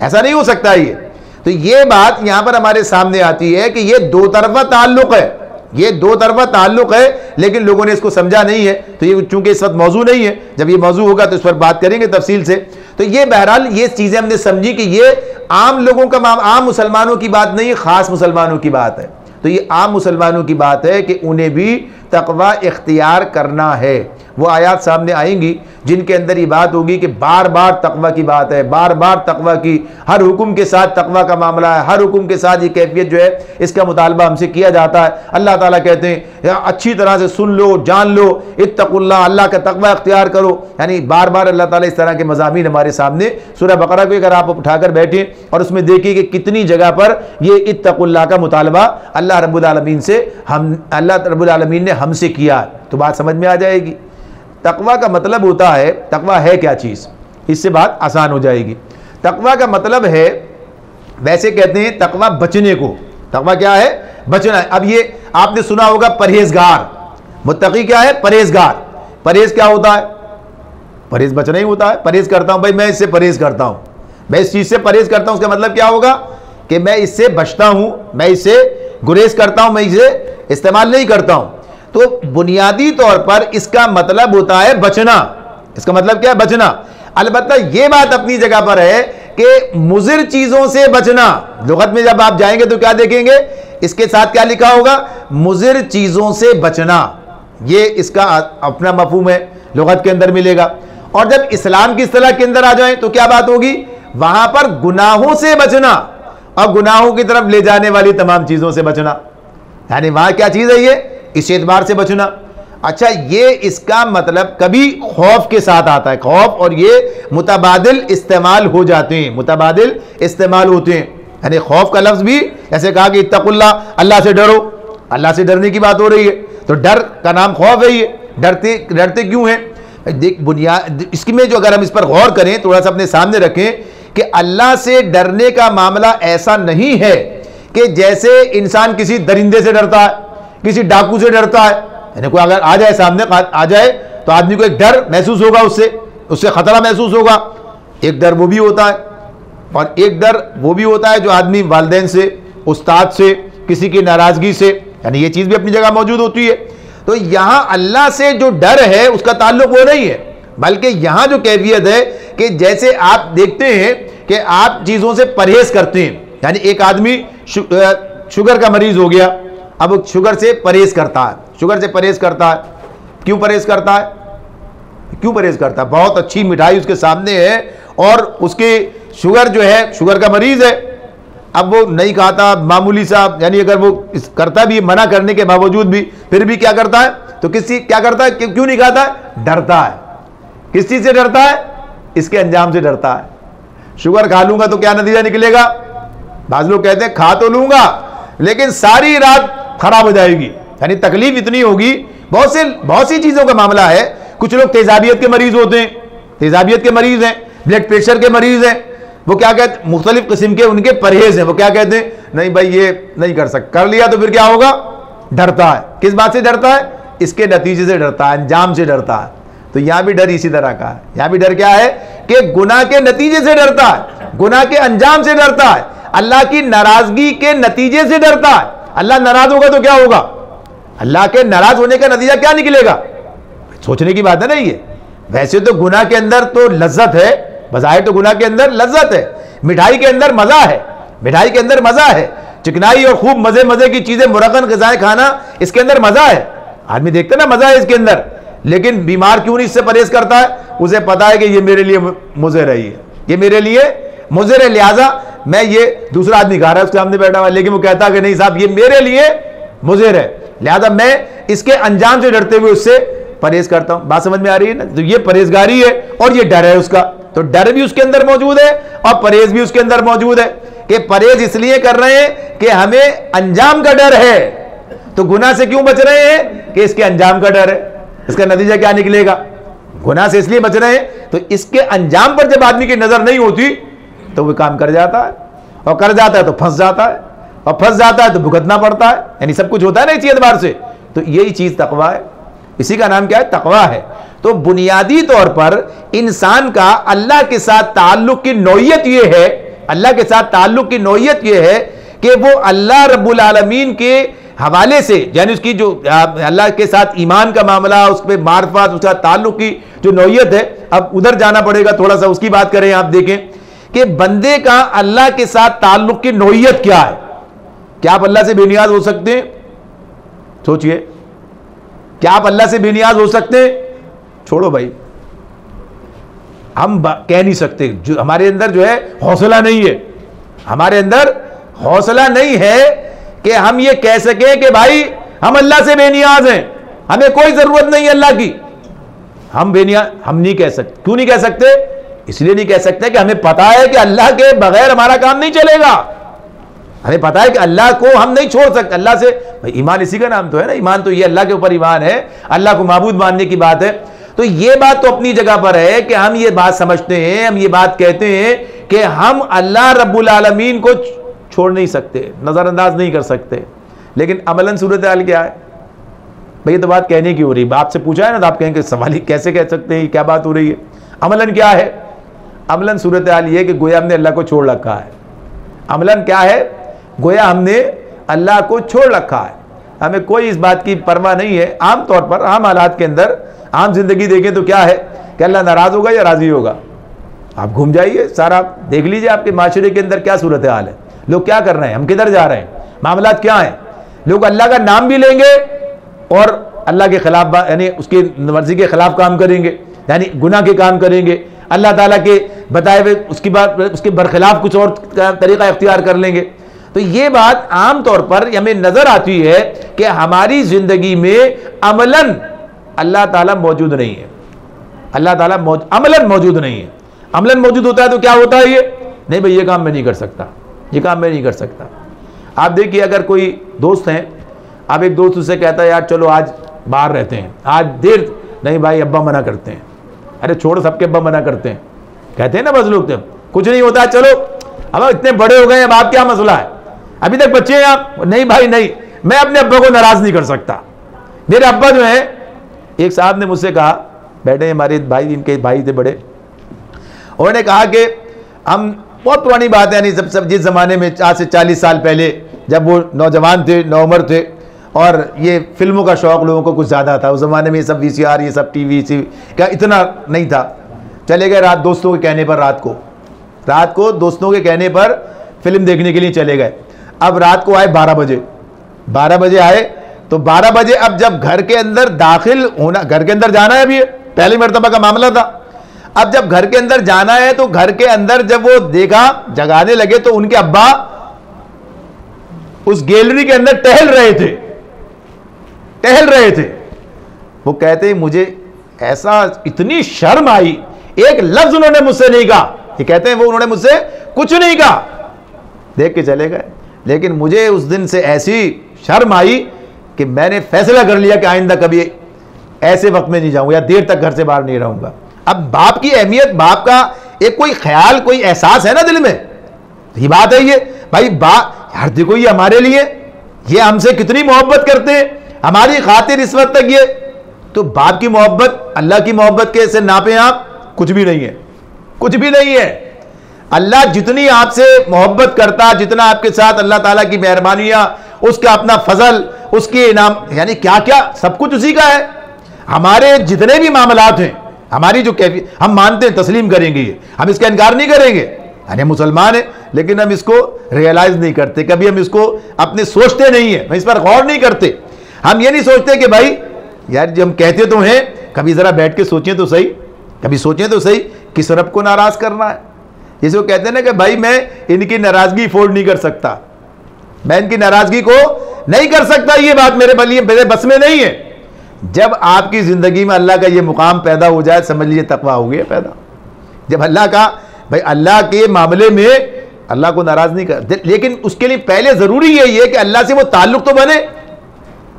ऐसा नहीं हो सकता ये। तो ये बात यहां पर हमारे सामने आती है कि ये दो तरफा ताल्लुक है, ये दो तरफा ताल्लुक है, लेकिन लोगों ने इसको समझा नहीं है। तो ये चूंकि इस वक्त मौजू नहीं है, जब ये मौजू होगा तो इस पर बात करेंगे तफसील से। तो ये बहरहाल ये चीजें हमने समझी कि ये आम लोगों का आम मुसलमानों की बात नहीं, खास मुसलमानों की बात है। तो ये आम मुसलमानों की बात है कि उन्हें भी तकवा इख्तियार करना है। वो आयात सामने आएंगी जिनके अंदर ये बात होगी कि बार बार तकवा की बात है, बार बार तकवा की, हर हुक्म के साथ तकवा का मामला है, हर हुक्म के साथ ये कैफियत जो है इसका मुतालबा हमसे किया जाता है। अल्लाह ताला कहते हैं अच्छी तरह से सुन लो, जान लो, इत्तकुल्लाह, अल्लाह का तकवा इख्तियार करो। यानी बार बार अल्लाह ताला इस तरह के मज़ामीन हमारे सामने, सूरह बकरा को अगर आप उठाकर बैठें और उसमें देखिए कि कितनी जगह पर ये इत्तकुल्लाह का मुतालबा अल्लाह रब्बुल आलमीन से अल्लाह रब्बुल आलमीन ने हमसे किया, तो बात समझ में आ जाएगी। तकवा का मतलब होता है, तकवा है क्या चीज़, इससे बात आसान हो जाएगी। तकवा का मतलब है, वैसे कहते हैं तकवा बचने को, तकवा क्या है, बचना है। अब ये आपने सुना होगा परहेजगार, मुत्तकी क्या है, परहेजगार। परहेज क्या होता है, परहेज बचना ही होता है। परहेज करता हूं भाई, मैं इससे परहेज करता हूं, मैं इस चीज़ से परहेज करता हूं, उसका मतलब क्या होगा कि मैं इससे बचता हूं, मैं इससे गुरेज करता हूं, मैं इसे इस्तेमाल नहीं करता हूं। तो बुनियादी तौर पर इसका मतलब होता है बचना। इसका मतलब क्या है, बचना। अलबत्ता यह बात अपनी जगह पर है कि मुज़िर चीजों से बचना। लुगत में जब आप जाएंगे तो क्या देखेंगे, इसके साथ क्या लिखा होगा, मुज़िर चीजों से बचना। यह इसका अपना मफहूम है, लुगत के अंदर मिलेगा। और जब इस्लाम की इस्तिलाह के अंदर आ जाए तो क्या बात होगी, वहां पर गुनाहों से बचना और गुनाहों की तरफ ले जाने वाली तमाम चीजों से बचना। यानी वहां क्या चीज है, ये इस एतबार से बचना। अच्छा, ये इसका मतलब कभी खौफ के साथ आता है, खौफ और ये मुतबादिल इस्तेमाल हो जाते हैं, मुतबादिल इस्तेमाल होते हैं। यानी खौफ का लफ्ज भी ऐसे कहा कि इत्तकुल्लाह, अल्लाह से डरो, अल्लाह से डरने की बात हो रही है, तो डर का नाम खौफ है। ये डरते क्यों हैं? देख बुनियाद इसकी में जो अगर हम इस पर गौर करें, थोड़ा सा अपने सामने रखें कि अल्लाह से डरने का मामला ऐसा नहीं है कि जैसे इंसान किसी दरिंदे से डरता है, किसी डाकू से डरता है। यानी कोई अगर आ जाए, सामने आ जाए, तो आदमी को एक डर महसूस होगा, उससे खतरा महसूस होगा। एक डर वो भी होता है, और एक डर वो भी होता है जो आदमी वालिदैन से, उस्ताद से, किसी की नाराजगी से, यानी ये चीज़ भी अपनी जगह मौजूद होती है। तो यहाँ अल्लाह से जो डर है उसका ताल्लुक वो नहीं है, बल्कि यहाँ जो कैफियत है कि जैसे आप देखते हैं कि आप चीज़ों से परहेज करते हैं। यानी एक आदमी शुगर का मरीज हो गया, अब वो शुगर से परहेज करता है। शुगर से परहेज करता है, क्यों परहेज करता है? क्यों परहेज करता है? बहुत अच्छी मिठाई उसके सामने है और उसके शुगर जो है, शुगर का मरीज है, अब वो नहीं खाता, मामूली सा, यानी अगर वो करता भी, मना करने के बावजूद भी, फिर भी क्या करता है? तो क्या करता है? क्यों नहीं खाता है? डरता है। किस चीज से डरता है? इसके अंजाम से डरता है। शुगर खा लूंगा तो क्या नतीजा निकलेगा? बाज़ लोग कहते हैं खा तो लूंगा लेकिन सारी रात खराब हो जाएगी, यानी तकलीफ इतनी होगी। बहुत सी चीजों का मामला है। कुछ लोग तेजाबियत के मरीज होते हैं, तेजाबियत के मरीज हैं, ब्लड प्रेशर के मरीज हैं, वो क्या कहते हैं, मुख्तलिफ किस्म के उनके परहेज हैं, वो क्या कहते हैं, नहीं भाई ये नहीं कर सकता, कर लिया तो फिर क्या होगा? डरता है। किस बात से डरता है? इसके नतीजे से डरता है, अंजाम से डरता है। तो यहां भी डर इसी तरह का है। यहां भी डर क्या है कि गुनाह के नतीजे से डरता है, गुनाह के अंजाम से डरता है, अल्लाह की नाराजगी के नतीजे से डरता है। अल्लाह नाराज होगा तो क्या होगा? अल्लाह के नाराज होने का नतीजा क्या निकलेगा? सोचने की बात है ना ये। वैसे तो गुनाह के अंदर तो लज्जत है, बज़ाहिर तो गुनाह के अंदर लज्जत है, मिठाई के अंदर मजा है, मिठाई के अंदर मजा है, चिकनाई और खूब मजे मजे की चीजें, मुरक्कन ग़िज़ाएं खाना, इसके अंदर मजा है। आदमी देखते ना मजा है इसके अंदर, लेकिन बीमार क्यों नहीं इससे परहेज करता है? उसे पता है कि ये मेरे लिए मुज़र है, ये मेरे लिए मुज़र है, लिहाजा मैं ये, दूसरा आदमी खा रहा है उसके सामने बैठा हुआ, लेकिन वो कहता है कि नहीं साहब ये मेरे लिए मुज़र है, लिहाजा मैं इसके अंजाम से डरते हुए उससे परहेज करता हूं। बात समझ में आ रही है ना? तो ये परहेजगारी है और ये डर है उसका। तो डर भी उसके अंदर मौजूद है और परहेज भी उसके अंदर मौजूद है कि परहेज इसलिए कर रहे हैं कि हमें अंजाम का डर है। तो गुनाह से क्यों बच रहे हैं? कि इसके अंजाम का डर है। इसका नतीजा क्या निकलेगा? गुनाह से इसलिए बच रहे हैं तो इसके अंजाम पर जब आदमी की नजर नहीं होती तो वो काम कर जाता है, और कर जाता है तो फंस जाता है, और फंस जाता है तो भुगतना पड़ता है, यानी सब कुछ होता है ना इसी एतबार से। तो यही चीज तकवा है, इसी का नाम क्या है? तकवा है। तो बुनियादी तौर पर इंसान का अल्लाह के साथ ताल्लुक की नौयत यह है, अल्लाह के साथ ताल्लुक की नौयत यह है कि वो अल्लाह रब्बुल आलमीन के हवाले से, यानी उसकी जो अल्लाह के साथ ईमान का मामला, उस पर मार्फत, उसका ताल्लुक की जो नौयत है, अब उधर जाना पड़ेगा, थोड़ा सा उसकी बात करें। आप देखें कि बंदे का अल्लाह के साथ ताल्लुक की नौयत क्या है। क्या आप अल्लाह से बेनियाज हो सकते हैं? सोचिए, क्या आप अल्लाह से बेनियाज हो सकते हैं? छोड़ो भाई, हम कह नहीं सकते। जो हमारे अंदर जो है हौसला नहीं है, हमारे अंदर हौसला नहीं है कि हम ये कह सकें कि भाई हम अल्लाह से बेनियाज हैं, हमें कोई जरूरत नहीं है अल्लाह की। हम बेनियाज हम नहीं कह सकते। क्यों नहीं कह सकते? इसलिए नहीं कह सकते कि हमें पता है कि अल्लाह के बगैर हमारा काम नहीं चलेगा। हमें पता है कि अल्लाह को हम नहीं छोड़ सकते। अल्लाह से भाई, ईमान इसी का नाम तो है ना, ईमान तो ये अल्लाह के ऊपर ईमान है, अल्लाह को माबूद मानने की बात है। तो ये बात तो अपनी जगह पर है कि हम ये बात समझते हैं, हम ये बात कहते हैं कि हम अल्लाह रब्बुल आलमीन को छोड़ नहीं सकते, नजरअंदाज नहीं कर सकते। लेकिन अमलन सूरत हाल क्या है भाई? ये तो बात कहने की हो रही है, आपसे पूछा है ना, तो आप कहेंगे सवाल ही कैसे कह सकते हैं, क्या बात हो रही है? अमलन क्या है? अमलन सूरत हाल ये है कि गोया हमने अल्लाह को छोड़ रखा है। अमलन क्या है? गोया हमने अल्लाह को छोड़ रखा है, हमें कोई इस बात की परवाह नहीं है। आम तौर पर आम हालात के अंदर, आम जिंदगी देखें तो क्या है कि अल्लाह नाराज होगा या राजी होगा? आप घूम जाइए, सारा देख लीजिए आपके माशरे के अंदर क्या सूरत हाल है, लोग क्या कर रहे हैं, हम किधर जा रहे हैं, मामलात क्या हैं। लोग अल्लाह का नाम भी लेंगे और अल्लाह के खिलाफ, यानी उसकी मर्जी के खिलाफ काम करेंगे, यानी गुनाह के काम करेंगे, अल्लाह ताला के बताए हुए उसके बरखिलाफ कुछ और तरीका इख्तियार कर लेंगे। तो ये बात आम तौर पर हमें नजर आती है कि हमारी जिंदगी में अमलन अल्लाह ताला मौजूद नहीं है, अल्लाह ताला अमलन मौजूद नहीं है। अमलन मौजूद होता है तो क्या होता है? ये नहीं भाई ये काम मैं नहीं कर सकता, ये काम मैं नहीं कर सकता। आप देखिए, अगर कोई दोस्त हैं, अब एक दोस्त उससे कहता है यार चलो आज बाहर रहते हैं, आज देर, नहीं भाई अब्बा मना करते हैं। अरे छोड़ो, सबके अब्बा मना करते हैं, कहते हैं ना बस लोग, कुछ नहीं होता, चलो अब इतने बड़े हो गए, अब आप क्या मसला है, अभी तक बच्चे हैं आप। नहीं भाई नहीं, मैं अपने अब्बा को नाराज नहीं कर सकता। मेरे अब्बा जो है, एक साहब ने मुझसे कहा, बैठे हमारे भाई, इनके भाई थे बड़े, उन्होंने कहा कि हम, बहुत पुरानी बात है, यानी सब जिस ज़माने में आज से 40 साल पहले जब वो नौजवान थे, नौउम्र थे, और ये फिल्मों का शौक़ लोगों को कुछ ज़्यादा था उस ज़माने में, ये सब VCR, ये सब TV का इतना नहीं था। चले गए रात दोस्तों के कहने पर, रात को दोस्तों के कहने पर फिल्म देखने के लिए चले गए। अब रात को आए 12 बजे आए, तो 12 बजे अब जब घर के अंदर दाखिल होना, घर के अंदर जाना है, अभी पहली मर्तबा का मामला था, अब जब घर के अंदर जाना है तो घर के अंदर जब वो देखा, जगाने लगे, तो उनके अब्बा उस गैलरी के अंदर टहल रहे थे। वो कहते मुझे ऐसा, इतनी शर्म आई, एक लफ्ज उन्होंने मुझसे नहीं कहा, ये कहते हैं वो उन्होंने मुझसे कुछ नहीं कहा, देख के चले गए। लेकिन मुझे उस दिन से ऐसी शर्म आई कि मैंने फैसला कर लिया कि आइंदा कभी ऐसे वक्त में नहीं जाऊंगा, या देर तक घर से बाहर नहीं रहूंगा। अब बाप की अहमियत, बाप का एक कोई ख्याल, कोई एहसास है ना दिल में, ये बात है ये भाई, बाप यार देखो ये हमारे लिए, ये हमसे कितनी मोहब्बत करते हैं, हमारी खातिर इस वक्त तक ये, तो बाप की मोहब्बत अल्लाह की मोहब्बत के से नापे आप, कुछ भी नहीं है, कुछ भी नहीं है। अल्लाह जितनी आपसे मोहब्बत करता, जितना आपके साथ अल्लाह ताला की मेहरबानियां, उसका अपना फजल, उसके इनाम, यानी क्या क्या सब कुछ उसी का है। हमारे जितने भी मामलात हैं, हमारी जो कैफियत, हम मानते हैं, तस्लीम करेंगे, ये हम इसका इनकार नहीं करेंगे, अरे मुसलमान है, लेकिन हम इसको रियलाइज नहीं करते, कभी हम इसको अपने सोचते नहीं है, हम इस पर गौर नहीं करते। हम ये नहीं सोचते कि भाई यार जो हम कहते तो हैं, कभी जरा बैठ के सोचें तो सही, कभी सोचें तो सही, किस रब को नाराज करना है। जैसे वो कहते हैं ना कि भाई मैं इनकी नाराजगी अफोर्ड नहीं कर सकता, मैं इनकी नाराजगी को नहीं कर सकता, ये बात मेरे बस में नहीं है। जब आपकी जिंदगी में अल्लाह का ये मुकाम पैदा हो जाए, समझ लीजिए तकवा हो गया पैदा। जब अल्लाह का, भाई अल्लाह के मामले में अल्लाह को नाराज नहीं कर, लेकिन उसके लिए पहले जरूरी यही है कि अल्लाह से वो ताल्लुक तो बने,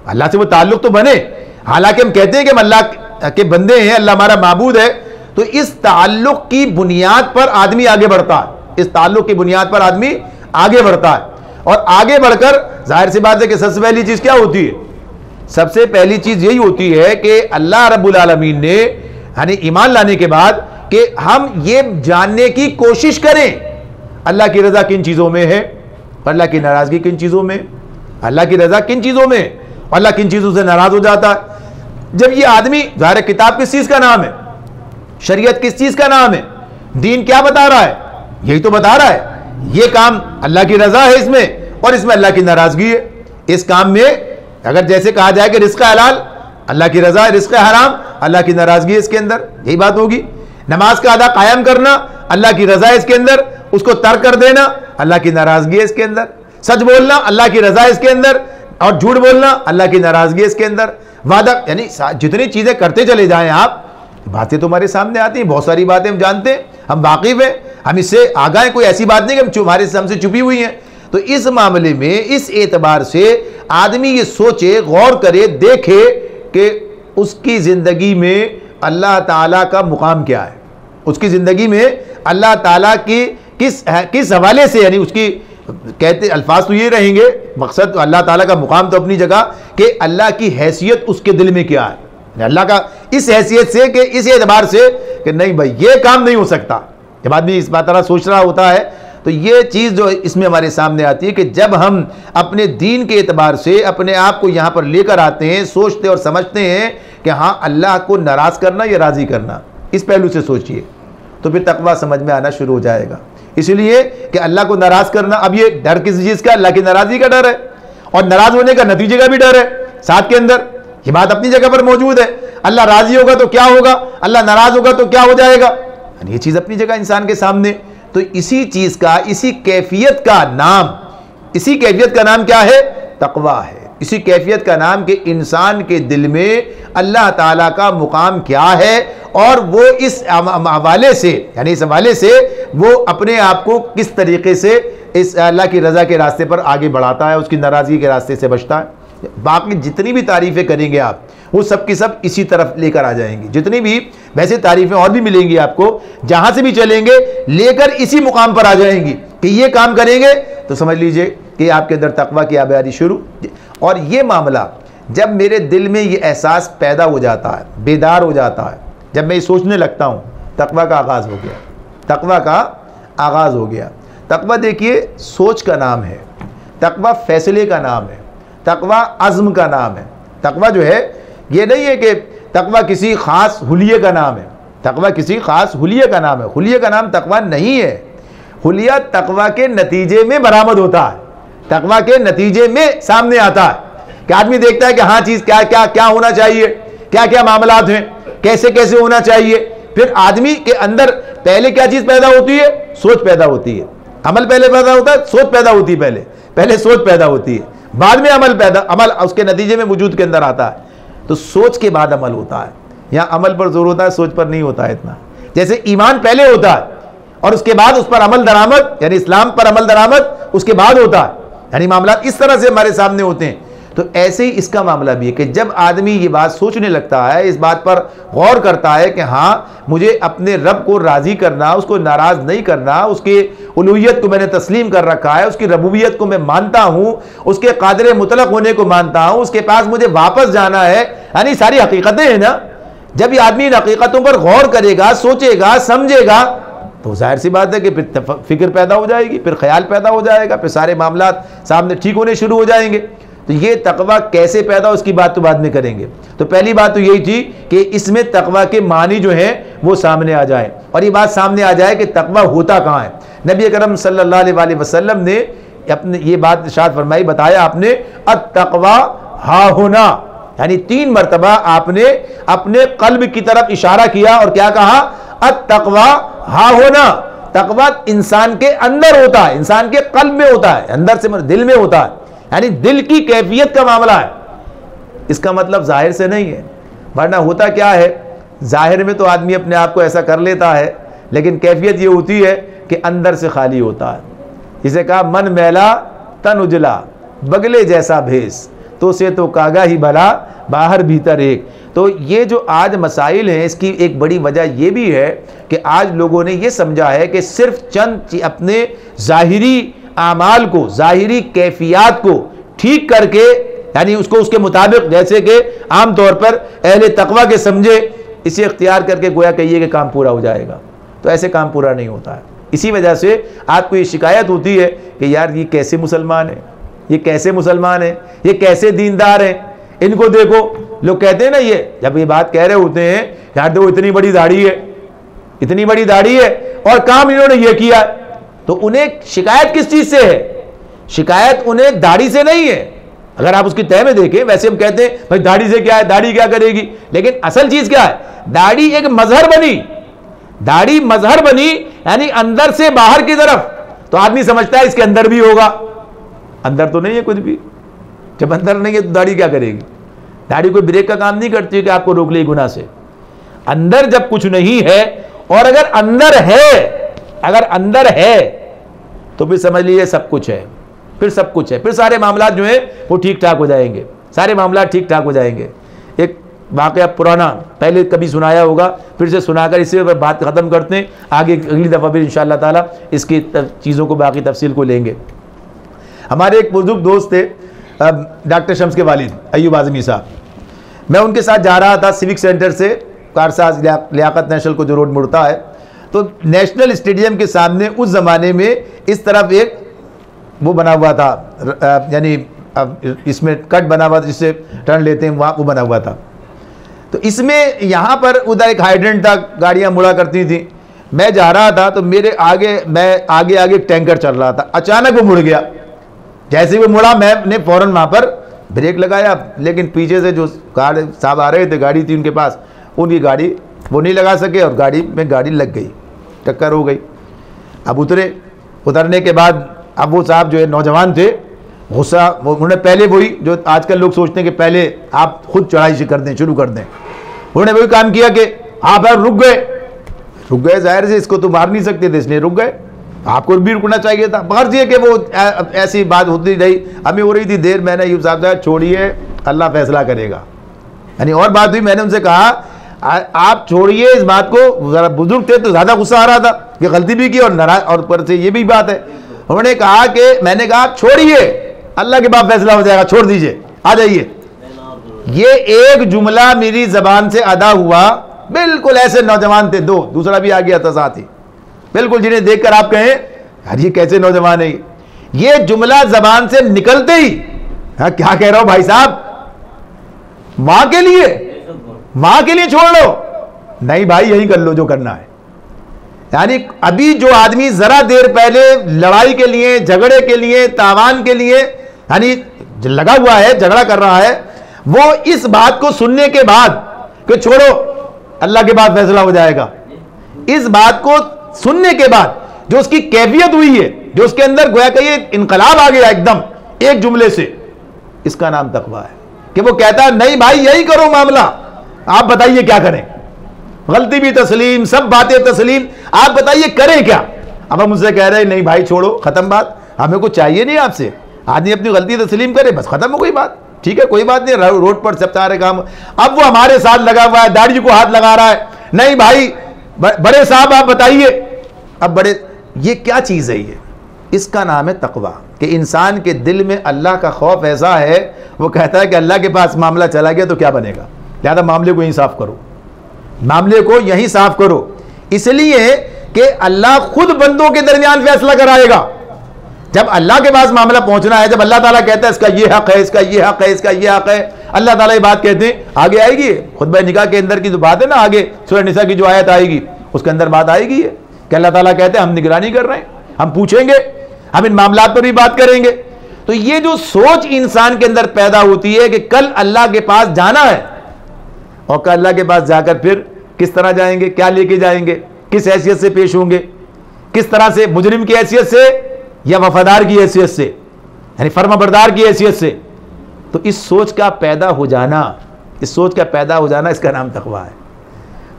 अल्लाह से वो ताल्लुक तो बने। हालांकि हम कहते हैं कि हम अल्लाह के बंदे हैं, अल्लाह हमारा माबूद है, तो इस ताल्लुक की बुनियाद पर आदमी आगे बढ़ता है, इस ताल्लुक की बुनियाद पर आदमी आगे बढ़ता है। और आगे बढ़कर जाहिर सी बात है कि सबसे पहली चीज क्या होती है, सबसे पहली चीज यही होती है कि अल्लाह रब्बुल आलमीन ने, यानी ईमान लाने के बाद, कि हम ये जानने की कोशिश करें अल्लाह की रजा किन चीजों में है, अल्लाह की नाराजगी किन चीजों में, अल्लाह की रजा किन चीजों में, अल्लाह किन चीजों से नाराज हो जाता है। जब ये आदमी, जाहिर किताब किस चीज का नाम है, शरीयत किस चीज का नाम है, दीन क्या बता रहा है, यही तो बता रहा है, ये काम अल्लाह की रजा है इसमें, और इसमें अल्लाह की नाराजगी है। इस काम में अगर जैसे कहा जाए कि रिस्क हलाल अल्लाह की रजा है, रिस्क हराम अल्लाह की नाराजगी है, इसके अंदर यही बात होगी। नमाज का अदा कायम करना अल्लाह की रजा है इसके अंदर, उसको तर्क कर देना अल्लाह की नाराजगी है इसके अंदर। सच बोलना अल्लाह की रजा है इसके अंदर, और झूठ बोलना अल्लाह की नाराजगी है इसके अंदर। वादा, यानी जितनी चीजें करते चले जाएं आप, बातें तुम्हारे सामने आती हैं, बहुत सारी बातें हम जानते हैं, हम वाकिफ हैं, हम इससे आगाह, कोई ऐसी बात नहीं कि हमारे हमसे छुपी हुई हैं। तो इस मामले में, इस एतबार से आदमी ये सोचे, गौर करे, देखे कि उसकी जिंदगी में अल्लाह ताला का मुकाम क्या है, उसकी जिंदगी में अल्लाह ताला की किस हवाले से, यानी उसकी, कहते अल्फाज तो ये रहेंगे, मकसद तो अल्लाह ताला का मुकाम तो अपनी जगह, कि अल्लाह की हैसियत उसके दिल में क्या है, अल्लाह का इस हैसियत से, कि इस एतबार से कि नहीं भाई ये काम नहीं हो सकता। जब आदमी इस बात तरह सोच रहा होता है, तो ये चीज़ जो इसमें हमारे सामने आती है कि जब हम अपने दीन के एतबार से अपने आप को यहाँ पर लेकर आते हैं, सोचते और समझते हैं कि हाँ अल्लाह को नाराज़ करना या राज़ी करना, इस पहलू से सोचिए, तो फिर तकवा समझ में आना शुरू हो जाएगा। इसलिए कि अल्लाह को नाराज़ करना, अब ये डर किस चीज़ का, अल्लाह की नाराज़गी का डर है, और नाराज़ होने का नतीजे का भी डर है साथ के अंदर। ये बात अपनी जगह पर मौजूद है, अल्लाह राज़ी होगा तो क्या होगा, अल्लाह नाराज़ होगा तो क्या हो जाएगा, ये चीज़ अपनी जगह इंसान के सामने। तो इसी चीज़ का, इसी कैफियत का नाम क्या है, तकवा है। इसी कैफियत का नाम कि इंसान के दिल में अल्लाह ताला का मुकाम क्या है, और वो इस हवाले से, यानी इस हवाले से वो अपने आप को किस तरीके से इस अल्लाह की रज़ा के रास्ते पर आगे बढ़ाता है, उसकी नाराज़गी के रास्ते से बचता है। बाकी जितनी भी तारीफ़ें करेंगे आप, वो सब की सब इसी तरफ लेकर आ जाएंगी। जितनी भी वैसे तारीफ़ें और भी मिलेंगी आपको, जहाँ से भी चलेंगे लेकर इसी मुकाम पर आ जाएंगी कि ये काम करेंगे तो समझ लीजिए कि आपके अंदर तकवा की आबादी शुरू। और ये मामला जब मेरे दिल में ये एहसास पैदा हो जाता है, बेदार हो जाता है, जब मैं ये सोचने लगता हूँ, तकवा का आगाज़ हो गया, तकवा का आगाज़ हो गया। तकवा देखिए सोच का नाम है, तकवा फैसले का नाम है, तकवा अज़्म का नाम है। तकवा जो है ये नहीं है कि तकवा किसी ख़ास हुलिये का नाम है, तकवा किसी ख़ास हुलिये का नाम है। हुलिये का नाम तकवा नहीं है। हुलिया तकवा के नतीजे में बरामद होता है, तकवा के नतीजे में सामने आता है कि आदमी देखता है कि हाँ चीज़ क्या क्या क्या होना चाहिए, क्या क्या मामलात हैं, कैसे कैसे होना चाहिए। फिर आदमी के अंदर पहले क्या चीज़ पैदा होती है? सोच पैदा होती है। अमल पहले पैदा होता है, सोच पैदा होती है। पहले सोच पैदा होती है, बाद में अमल उसके नतीजे में वजूद के अंदर आता है। तो सोच के बाद अमल होता है। यहाँ अमल पर जोर होता है, सोच पर नहीं होता है इतना। जैसे ईमान पहले होता है और उसके बाद उस पर अमल दरामद, यानी इस्लाम पर अमल दरामद उसके बाद होता है, यानी मामला इस तरह से हमारे सामने होते हैं। तो ऐसे ही इसका मामला भी है कि जब आदमी ये बात सोचने लगता है, इस बात पर गौर करता है कि हाँ मुझे अपने रब को राज़ी करना, उसको नाराज़ नहीं करना, उसके उलूहियत को मैंने तस्लीम कर रखा है, उसकी रबूबियत को मैं मानता हूँ, उसके कादिर मुतलक होने को मानता हूँ, उसके पास मुझे वापस जाना है, यानी सारी हकीकतें हैं ना। जब ये आदमी इन हकीकतों पर गौर करेगा, सोचेगा, समझेगा, तो जाहिर सी बात है कि फिर फिक्र पैदा हो जाएगी, फिर ख्याल पैदा हो जाएगा, फिर सारे मामलात सामने ठीक होने शुरू हो जाएंगे। तो ये तकवा कैसे पैदा, उसकी बात तो बाद में करेंगे। तो पहली बात तो यही थी कि इसमें तकवा के मानी जो हैं वो सामने आ जाए, और ये बात सामने आ जाए कि तकवा होता कहाँ है। नबी अकरम सल्लल्लाहु अलैहि वसल्लम ने अपने ये बात इरशाद फरमाई, बताया आपने, अत-तक़वा हा होना, यानी 3 मरतबा आपने अपने कल्ब की तरफ इशारा किया और क्या कहा? अत-तक़वा हा होना। तकवा इंसान के अंदर होता है, इंसान के कल्ब में होता है, अंदर से दिल में होता है, यानी दिल की कैफियत का मामला है। इसका मतलब जाहिर से नहीं है, वरना होता क्या है, जाहिर में तो आदमी अपने आप को ऐसा कर लेता है, लेकिन कैफियत ये होती है कि अंदर से खाली होता है। इसे कहा मन मैला तन उजला, बगले जैसा भेस, तो से तो कागा ही भला बाहर भीतर एक। तो ये जो आज मसाइल हैं, इसकी एक बड़ी वजह ये भी है कि आज लोगों ने ये समझा है कि सिर्फ चंद अपने ज़ाहिरी आमाल को, ज़ाहिरी कैफियत को ठीक करके, यानी उसको उसके मुताबिक, जैसे कि आम तौर पर अहले तकवा के समझे, इसे इख्तियार करके गोया कहिए कि काम पूरा हो जाएगा। तो ऐसे काम पूरा नहीं होता है। इसी वजह से आपको ये शिकायत होती है कि यार ये कैसे मुसलमान है, ये कैसे मुसलमान है, ये कैसे दीनदार हैं, इनको देखो। लोग कहते हैं ना, ये जब ये बात कह रहे होते हैं, यार देखो इतनी बड़ी दाढ़ी है, इतनी बड़ी दाढ़ी है और काम इन्होंने ये किया, तो उन्हें शिकायत किस चीज से है? शिकायत उन्हें दाढ़ी से नहीं है। अगर आप उसकी तय में देखें, वैसे हम कहते हैं भाई दाढ़ी से क्या है, दाढ़ी क्या करेगी, लेकिन असल चीज क्या है? दाढ़ी एक मजहर बनी, दाढ़ी मजहर बनी, यानी अंदर से बाहर की तरफ। तो आदमी समझता है इसके अंदर भी होगा, अंदर तो नहीं है कुछ भी। जब अंदर नहीं है तो दाढ़ी क्या करेगी? दाढ़ी कोई ब्रेक का काम नहीं करती कि आपको रोक ले गुनाह से। अंदर जब कुछ नहीं है, और अगर अंदर है, अगर अंदर है तो फिर समझ लीजिए सब कुछ है, फिर सब कुछ है, फिर सारे मामला जो है वो ठीक ठाक हो जाएंगे, सारे मामला ठीक ठाक हो जाएंगे। एक वाकया पुराना पहले कभी सुनाया होगा, फिर से सुनाकर इसी पर बात ख़त्म करते हैं। आगे अगली दफ़ा फिर इंशाअल्लाह ताला इसकी चीज़ों को बाकी तफसील को लेंगे। हमारे एक बुजुर्ग दोस्त थे, डॉक्टर शम्स के वालिद अय्यूब आज़मी साहब। मैं उनके साथ जा रहा था सिविक सेंटर से कारसाज लियाकत नेशनल को जो रोड मुड़ता है, तो नेशनल स्टेडियम के सामने उस ज़माने में इस तरफ एक वो बना हुआ था, यानी इसमें कट बना हुआ था जिससे टर्न लेते हैं, वहाँ वो बना हुआ था। तो इसमें यहाँ पर उधर एक हाइड्रेंट था, गाड़ियाँ मुड़ा करती थी। मैं जा रहा था तो मेरे आगे, मैं आगे आगे एक टैंकर चल रहा था, अचानक वो मुड़ गया। जैसे वो मुड़ा, मैंने फ़ौरन वहाँ पर ब्रेक लगाया, लेकिन पीछे से जो कार साहब आ रहे थे, गाड़ी थी उनके पास, उनकी गाड़ी वो नहीं लगा सके और गाड़ी में गाड़ी लग गई, टक्कर हो गई। अब उतरने के बाद अब वो साहब जो है नौजवान थे, गुस्सा, उन्होंने पहले वही जो आजकल लोग सोचते हैं कि पहले आप खुद चढ़ाई से कर दें, शुरू कर दें, उन्होंने वही काम किया कि आप यार रुक गए, जाहिर से इसको तो मार नहीं सकते थे, इसलिए रुक गए। आपको भी रुकना चाहिए था। मर्ज ये कि वो ऐसी बात होती रही, हमें हो रही थी देर, मैंने यूँ साहब छोड़िए अल्लाह फैसला करेगा। यानी और बात हुई, मैंने उनसे कहा आप छोड़िए इस बात को, ज़रा बुजुर्ग थे तो ज़्यादा गुस्सा आ रहा था कि गलती भी की और नाराज, और ऊपर से ये भी बात है। उन्होंने कहा कि मैंने कहा आप छोड़िए अल्लाह के बाद फैसला हो जाएगा, छोड़ दीजिए, आ जाइए। ये एक जुमला मेरी जबान से अदा हुआ, बिल्कुल ऐसे नौजवान थे दो, दूसरा भी आ गया था साथ ही, बिल्कुल जिन्हें देखकर आप कहें यार ये कैसे नौजवान है। ये जुमला जबान से निकलते ही, हाँ क्या कह रहा हूं भाई साहब, मां के लिए छोड़ लो, नहीं भाई यही कर लो जो करना है। यानी अभी जो आदमी जरा देर पहले लड़ाई के लिए, झगड़े के लिए, तावान के लिए यानी लगा हुआ है, झगड़ा कर रहा है, वो इस बात को सुनने के बाद कि छोड़ो अल्लाह के बाद फैसला हो जाएगा, इस बात को सुनने के बाद जो उसकी कैफियत हुई है, जो उसके अंदर गोया कि ये इनकलाब आ गया एकदम एक जुमले से, इसका नाम तकवा है। कि वो कहता है नहीं भाई यही करो मामला, आप बताइए क्या करें, गलती भी तस्लीम, सब बातें तस्लीम, आप बताइए करें क्या। अब हम मुझसे कह रहे हैं नहीं भाई छोड़ो, खत्म बात, हमें कुछ चाहिए नहीं आपसे, आदमी अपनी गलती तस्लीम करे, बस खत्म हो गई बात, ठीक है कोई बात नहीं, रोड पर सब सारे काम। अब वो हमारे साथ लगा हुआ है, दाढ़ी को हाथ लगा रहा है, नहीं भाई बड़े साहब आप बताइए, अब बड़े, ये क्या चीज़ है ये, इसका नाम है तकवा। कि इंसान के दिल में अल्लाह का खौफ ऐसा है, वो कहता है कि अल्लाह के पास मामला चला गया तो क्या बनेगा, लिहाजा मामले को यहीं साफ करो, मामले को यहीं साफ करो, इसलिए कि अल्लाह खुद बंदों के दरमियान फैसला कराएगा। जब अल्लाह के पास मामला पहुंचना है, जब अल्लाह ताला कहता है इसका ये हक है, इसका ये हक है, इसका ये हक है, अल्लाह ताला ये बात कहते हैं, आगे आएगी खुतबा निकाह के अंदर की जो बात है ना, आगे सूरह निसा की जो आयत आएगी उसके अंदर बात आएगी है कि अल्लाह ताला कहते हैं हम निगरानी कर रहे हैं, हम पूछेंगे, हम इन मामलात पर भी बात करेंगे। तो ये जो सोच इंसान के अंदर पैदा होती है कि कल अल्लाह के पास जाना है, और कल अल्लाह के पास जाकर फिर किस तरह जाएंगे, क्या लेके जाएंगे, किस हैसियत से पेश होंगे, किस तरह से, मुजरिम की हैसियत से या वफादार की हैसियत से, यानी फर्माबरदार की हैसियत से। तो इस सोच का पैदा हो जाना, इस सोच का पैदा हो जाना, इसका नाम तकवा है।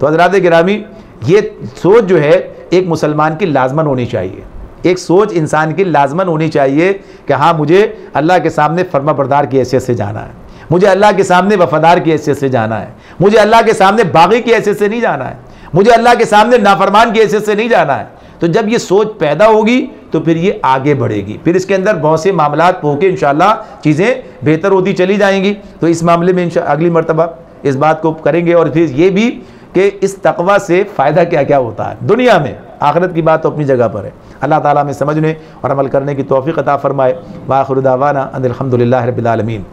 तो हज़रात गिरामी, ये सोच जो है एक मुसलमान की लाजमन होनी चाहिए, एक सोच इंसान की लाजमन होनी चाहिए कि हाँ मुझे अल्लाह के सामने फर्माबरदार की हैसियत से जाना है, मुझे अल्लाह के सामने वफादार की हैसियत से जाना है, मुझे अल्लाह के सामने बागी की हैसियत से नहीं जाना है, मुझे अल्लाह के सामने नाफरमान की हैसियत से नहीं जाना है। तो जब ये सोच पैदा होगी तो फिर ये आगे बढ़ेगी, फिर इसके अंदर बहुत से मामलात होके इंशाअल्लाह चीज़ें बेहतर होती चली जाएंगी। तो इस मामले में अगली मरतबा इस बात को करेंगे, और फिर ये भी कि इस तकवा से फ़ायदा क्या क्या होता है दुनिया में, आखिरत की बात तो अपनी जगह पर है। अल्लाह ताला हमें समझने और अमल करने की तौफीक अता फरमाए। व आखिर दावाना अनिल हम्दुलिल्लाहि रब्बिल आलमीन।